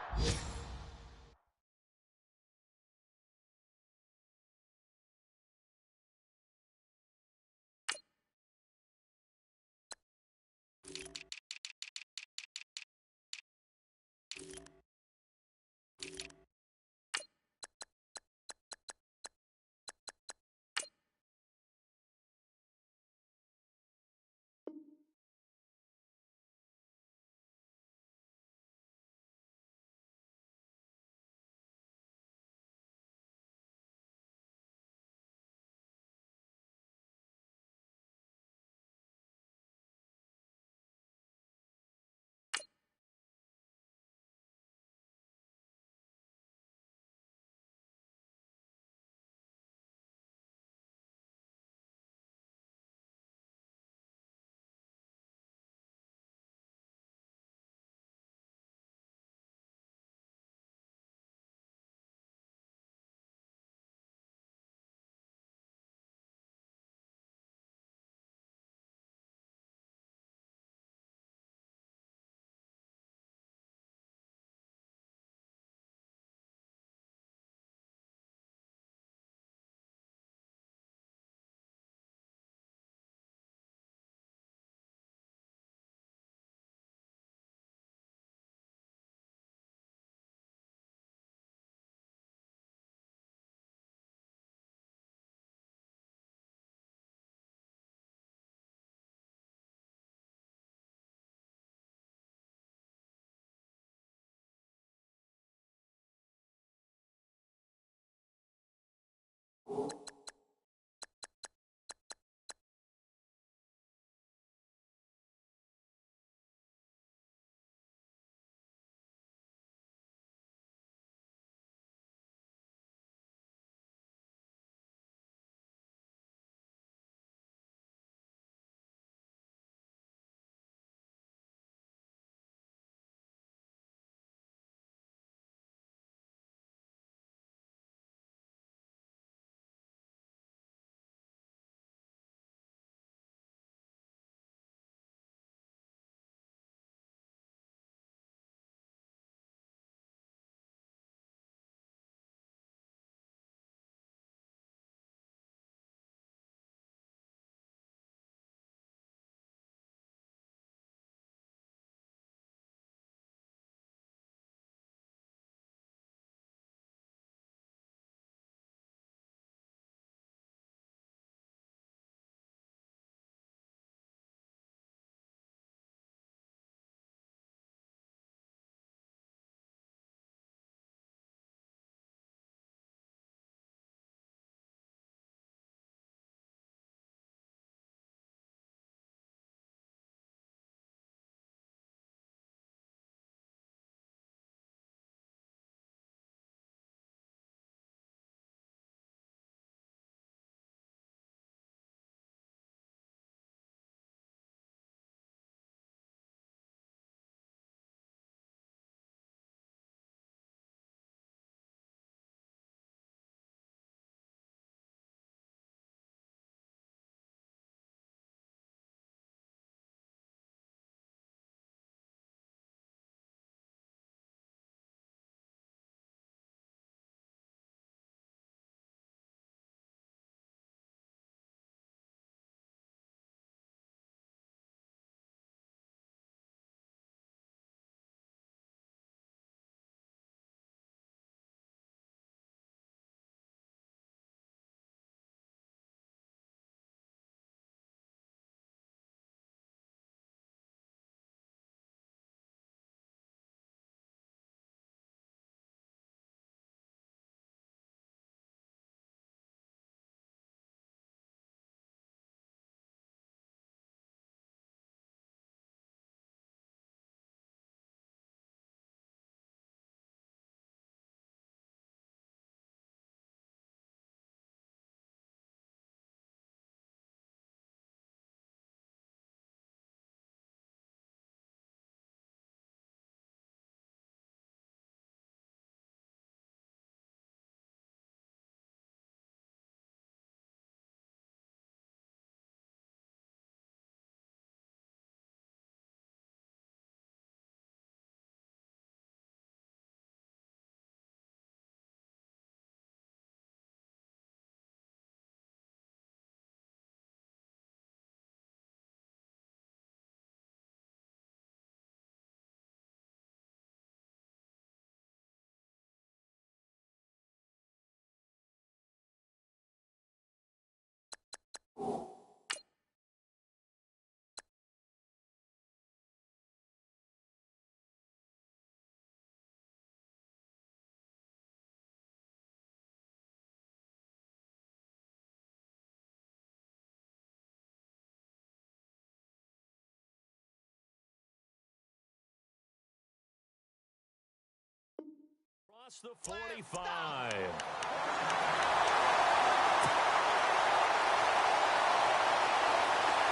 across the 45.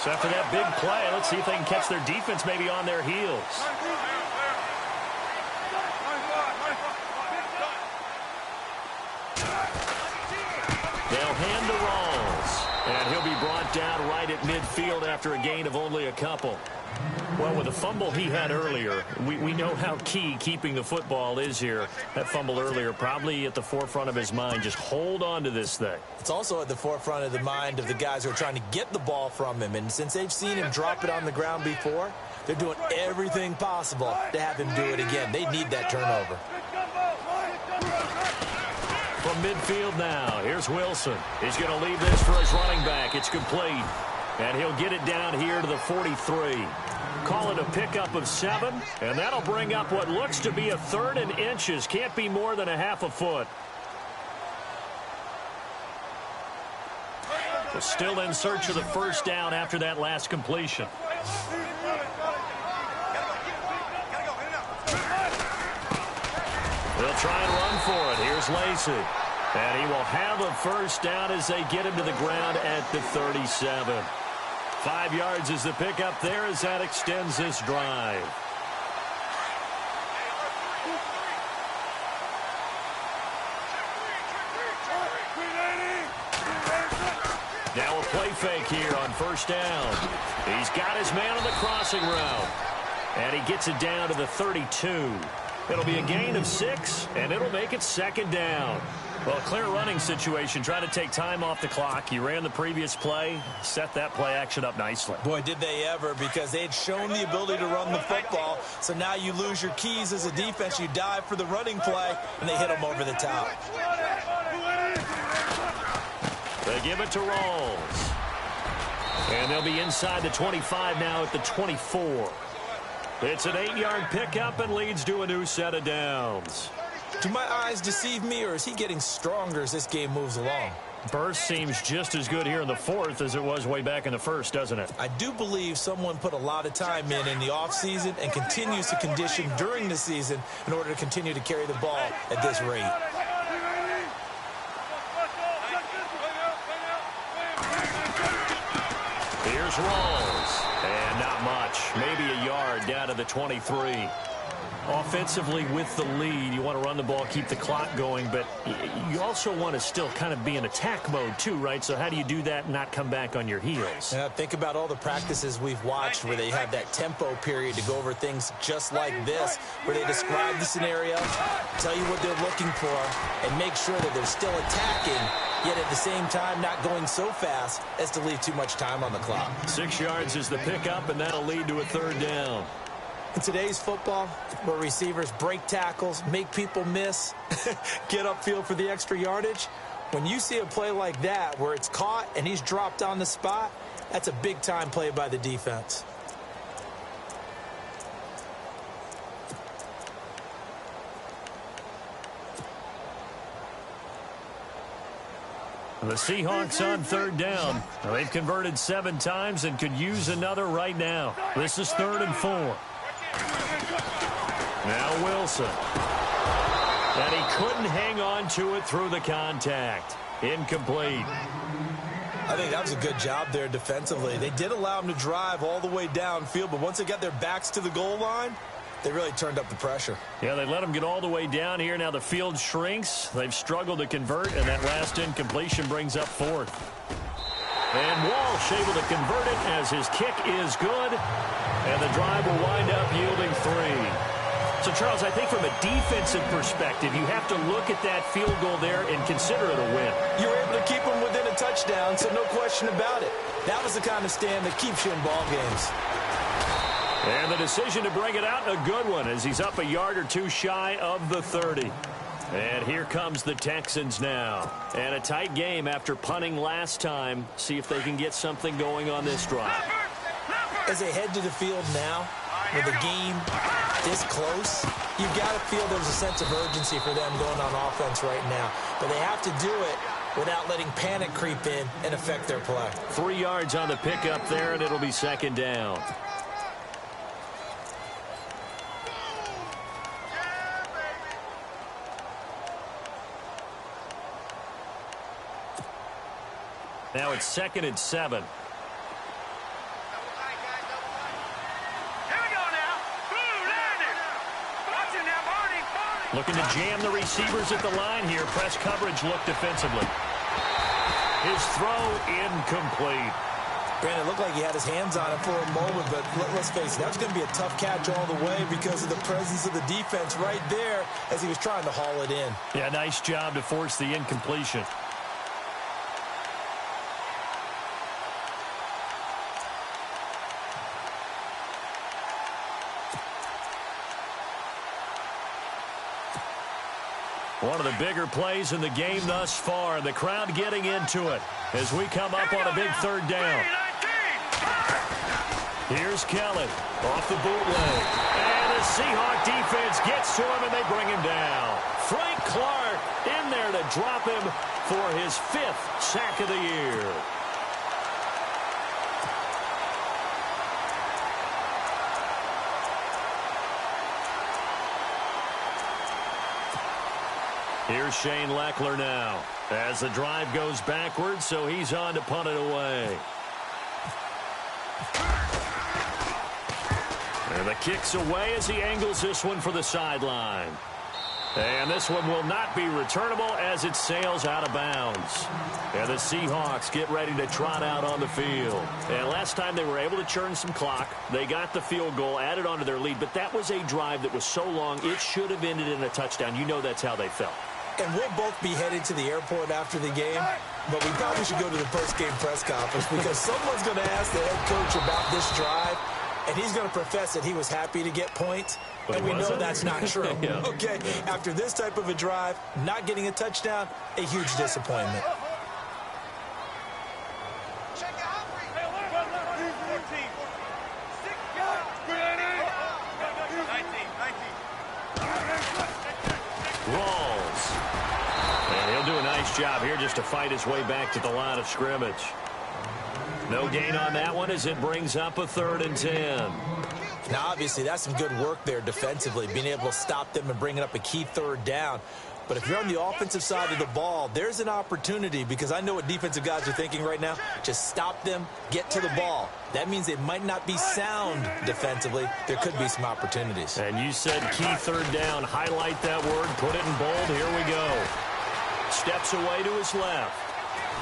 So after that big play, let's see if they can catch their defense maybe on their heels. They'll hand to Rawls, and he'll be brought down right at midfield after a gain of only a couple. Well, with the fumble he had earlier, we know how key keeping the football is here. That fumble earlier probably at the forefront of his mind. Just hold on to this thing. It's also at the forefront of the mind of the guys who are trying to get the ball from him. And since they've seen him drop it on the ground before, they're doing everything possible to have him do it again. They need that turnover. From midfield now, here's Wilson. He's going to leave this for his running back. It's complete. And he'll get it down here to the 43. Call it a pickup of 7, and that'll bring up what looks to be a 3rd and inches. Can't be more than a half a foot. We're still in search of the first down after that last completion. They'll try and run for it. Here's Lacey. And he will have a first down as they get him to the ground at the 37. 5 yards is the pickup there as that extends this drive. Now a play fake here on first down. He's got his man on the crossing route. And he gets it down to the 32. It'll be a gain of 6, and it'll make it 2nd down. Well, a clear running situation, trying to take time off the clock. You ran the previous play, set that play action up nicely. Boy, did they ever, because they had shown the ability to run the football. So now you lose your keys as a defense. You dive for the running play, and they hit them over the top. They give it to Rawls. And they'll be inside the 25 now at the 24. It's an 8-yard pickup and leads to a new set of downs. Do my eyes deceive me, or is he getting stronger as this game moves along? Burst seems just as good here in the 4th as it was way back in the 1st, doesn't it? I do believe someone put a lot of time in the offseason and continues to condition during the season in order to continue to carry the ball at this rate. Here's Rawls. And not much. Maybe a yard down to the 23. Offensively with the lead, you want to run the ball, keep the clock going, but you also want to still kind of be in attack mode too, right? So how do you do that and not come back on your heels? Yeah, think about all the practices we've watched where they have that tempo period to go over things just like this, where they describe the scenario, tell you what they're looking for, and make sure that they're still attacking, yet at the same time not going so fast as to leave too much time on the clock. 6 yards is the pickup, and that'll lead to a 3rd down. In today's football, where receivers break tackles, make people miss, get upfield for the extra yardage, when you see a play like that where it's caught and he's dropped on the spot, that's a big-time play by the defense. The Seahawks on 3rd down. They've converted 7 times and could use another right now. This is 3rd and 4. Now Wilson. And he couldn't hang on to it through the contact. Incomplete. I think that was a good job there defensively. They did allow him to drive all the way downfield, but once they got their backs to the goal line, they really turned up the pressure. Yeah, they let him get all the way down here. Now the field shrinks. They've struggled to convert, and that last incompletion brings up 4th. And Walsh able to convert it as his kick is good. And the drive will wind up yielding 3. So, Charles, I think from a defensive perspective, you have to look at that field goal there and consider it a win. You were able to keep them within a touchdown, so no question about it. That was the kind of stand that keeps you in ball games. And the decision to bring it out, a good one, as he's up a yard or 2 shy of the 30. And here comes the Texans now. And a tight game after punting last time. See if they can get something going on this drive. As they head to the field now, with the game this close, you've got to feel there's a sense of urgency for them going on offense right now. But they have to do it without letting panic creep in and affect their play. 3 yards on the pickup there, and it'll be 2nd down. Now it's 2nd and 7. Looking to jam the receivers at the line here. Press coverage look defensively. His throw incomplete. Brandon, it looked like he had his hands on it for a moment, but let's face it, that was going to be a tough catch all the way because of the presence of the defense right there as he was trying to haul it in. Yeah, nice job to force the incompletion. One of the bigger plays in the game thus far. The crowd getting into it as we come up on a big 3rd down. Here's Kelly off the bootleg. And the Seahawk defense gets to him, and they bring him down. Frank Clark in there to drop him for his 5th sack of the year. Here's Shane Leckler now as the drive goes backwards, so he's on to punt it away. And the kick's away as he angles this one for the sideline. And this one will not be returnable as it sails out of bounds. And the Seahawks get ready to trot out on the field. And last time they were able to churn some clock. They got the field goal, added on to their lead. But that was a drive that was so long, it should have ended in a touchdown. You know that's how they felt. And we'll both be headed to the airport after the game, but we probably should go to the post-game press conference because someone's going to ask the head coach about this drive, and he's going to profess that he was happy to get points, and we know that's not true. Yeah. Okay, after this type of a drive, not getting a touchdown, a huge disappointment. Job here just to fight his way back to the line of scrimmage. No gain on that one as it brings up a 3rd and 10. Now, obviously, that's some good work there defensively, being able to stop them and bringing up a key 3rd down. But if you're on the offensive side of the ball, there's an opportunity because I know what defensive guys are thinking right now. Just stop them, get to the ball. That means it might not be sound defensively. There could be some opportunities. And you said key 3rd down. Highlight that word. Put it in bold. Here we go. Steps away to his left.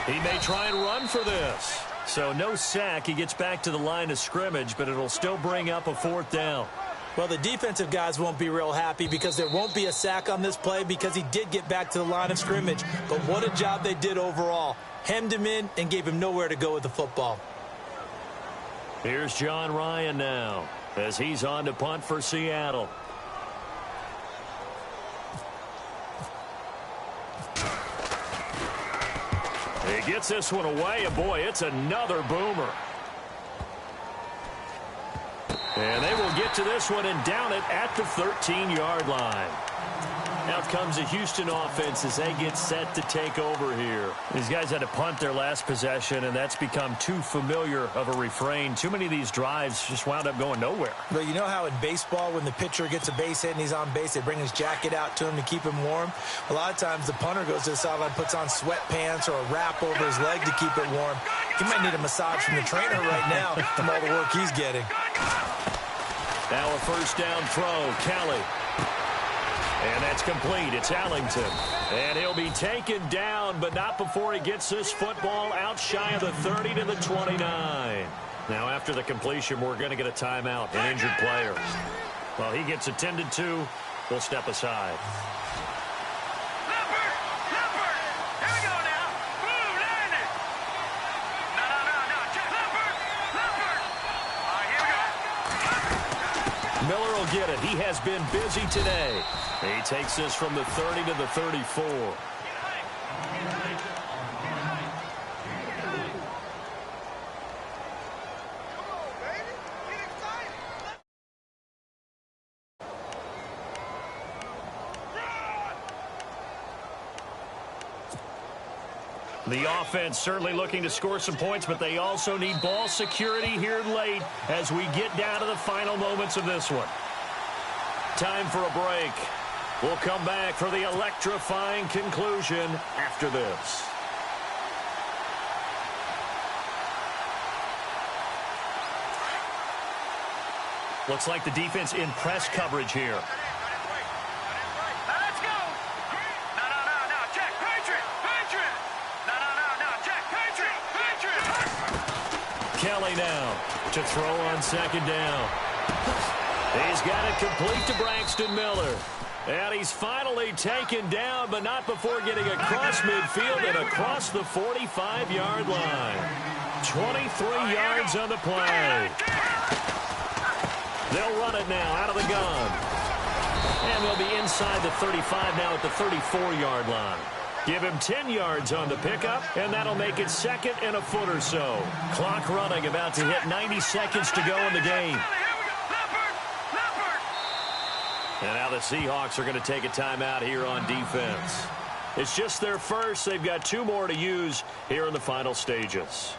He may try and run for this. So no sack. He gets back to the line of scrimmage, but it'll still bring up a 4th down. Well, the defensive guys won't be real happy because there won't be a sack on this play because he did get back to the line of scrimmage. But what a job they did overall. Hemmed him in and gave him nowhere to go with the football. Here's John Ryan now as he's on to punt for Seattle. He gets this one away, and boy, it's another boomer. And they will get to this one and down it at the 13-yard line. Out comes the Houston offense as they get set to take over here. These guys had to punt their last possession, and that's become too familiar of a refrain. Too many of these drives just wound up going nowhere. But you know how in baseball, when the pitcher gets a base hit and he's on base, they bring his jacket out to him to keep him warm? A lot of times the punter goes to the sideline, puts on sweatpants or a wrap over his leg to keep it warm. He might need a massage from the trainer right now from all the work he's getting. Now a 1st down throw, Kelly. And that's complete. It's Allington. And he'll be taken down, but not before he gets this football out shy of the 30 to the 29. Now, after the completion, we're going to get a timeout, an injured player. Well, he gets attended to. We'll step aside. Miller will get it. He has been busy today. He takes this from the 30 to the 34. The offense certainly looking to score some points, but they also need ball security here late as we get down to the final moments of this one. Time for a break. We'll come back for the electrifying conclusion after this. Looks like the defense in press coverage here. Now let's go. No, check, Patriot. No, check, Patriot. Kelly now to throw on second down. He's got it complete to Braxton Miller. And he's finally taken down, but not before getting across midfield and across the 45-yard line. 23 yards on the play. They'll run it now out of the gun. And they'll be inside the 35 now at the 34-yard line. Give him 10 yards on the pickup, and that'll make it second and a foot or so. Clock running, about to hit 90 seconds to go in the game. And now the Seahawks are going to take a timeout here on defense. It's just their first. They've got 2 more to use here in the final stages.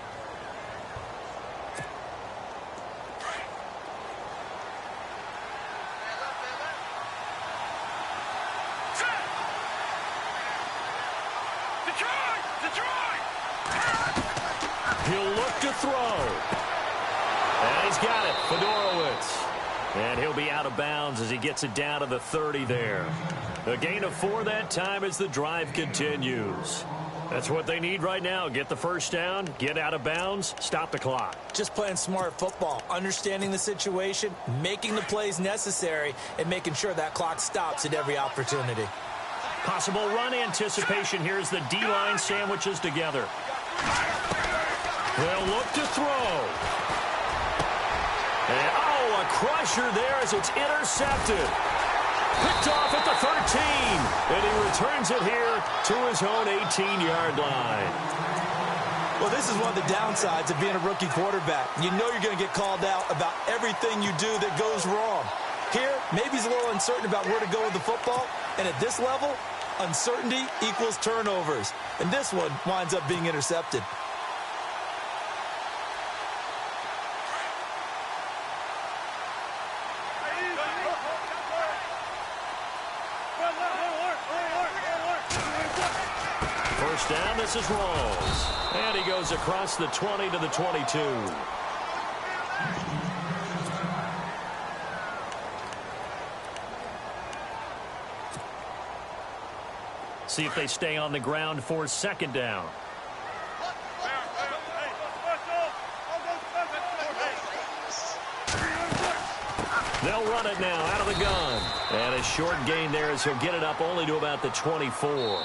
Detroit! He'll look to throw. And he's got it, Fedorowicz. And he'll be out of bounds as he gets it down to the 30 there. A gain of 4 that time as the drive continues. That's what they need right now. Get the first down, get out of bounds, stop the clock. Just playing smart football, understanding the situation, making the plays necessary, and making sure that clock stops at every opportunity. Possible run anticipation here as the D-line sandwiches together. They'll look to throw. And, a crusher there as it's intercepted. Picked off at the 13. And he returns it here to his own 18-yard line. Well, this is one of the downsides of being a rookie quarterback. You know you're going to get called out about everything you do that goes wrong. Here, maybe he's a little uncertain about where to go with the football. And at this level, uncertainty equals turnovers. And this one winds up being intercepted. First down, this is Rawls. And he goes across the 20 to the 22. See if they stay on the ground for second down. They'll run it now out of the gun. And a short gain there as he'll get it up only to about the 24.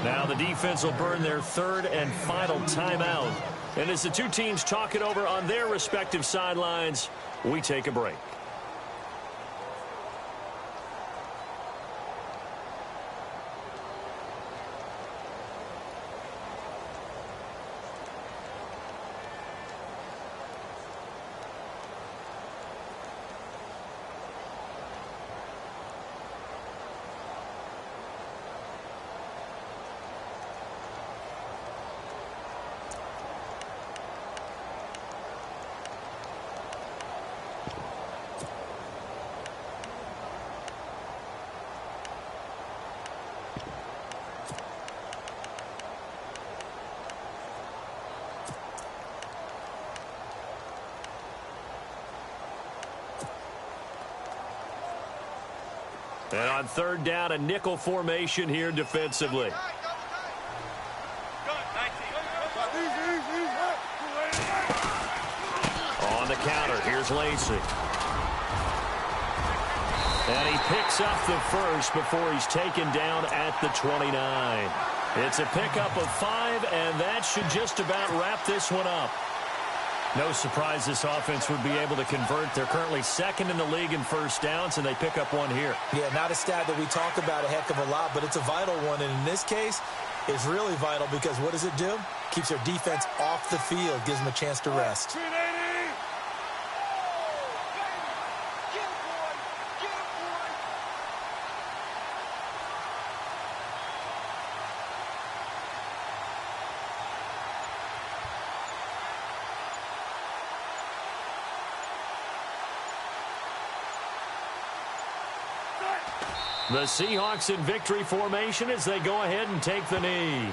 Now the defense will burn their third and final timeout. And as the two teams talk it over on their respective sidelines, we take a break. And on third down, a nickel formation here defensively. On the counter, here's Lacey. And he picks up the first before he's taken down at the 29. It's a pickup of 5, and that should just about wrap this one up. No surprise this offense would be able to convert. They're currently second in the league in first downs, and they pick up one here. Yeah, not a stat that we talk about a heck of a lot, but it's a vital one. And in this case, it's really vital because what does it do? Keeps their defense off the field, gives them a chance to rest. The Seahawks in victory formation as they go ahead and take the knee.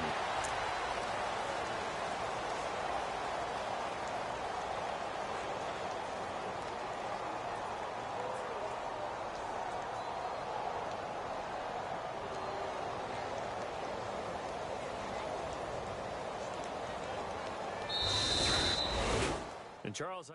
Charles,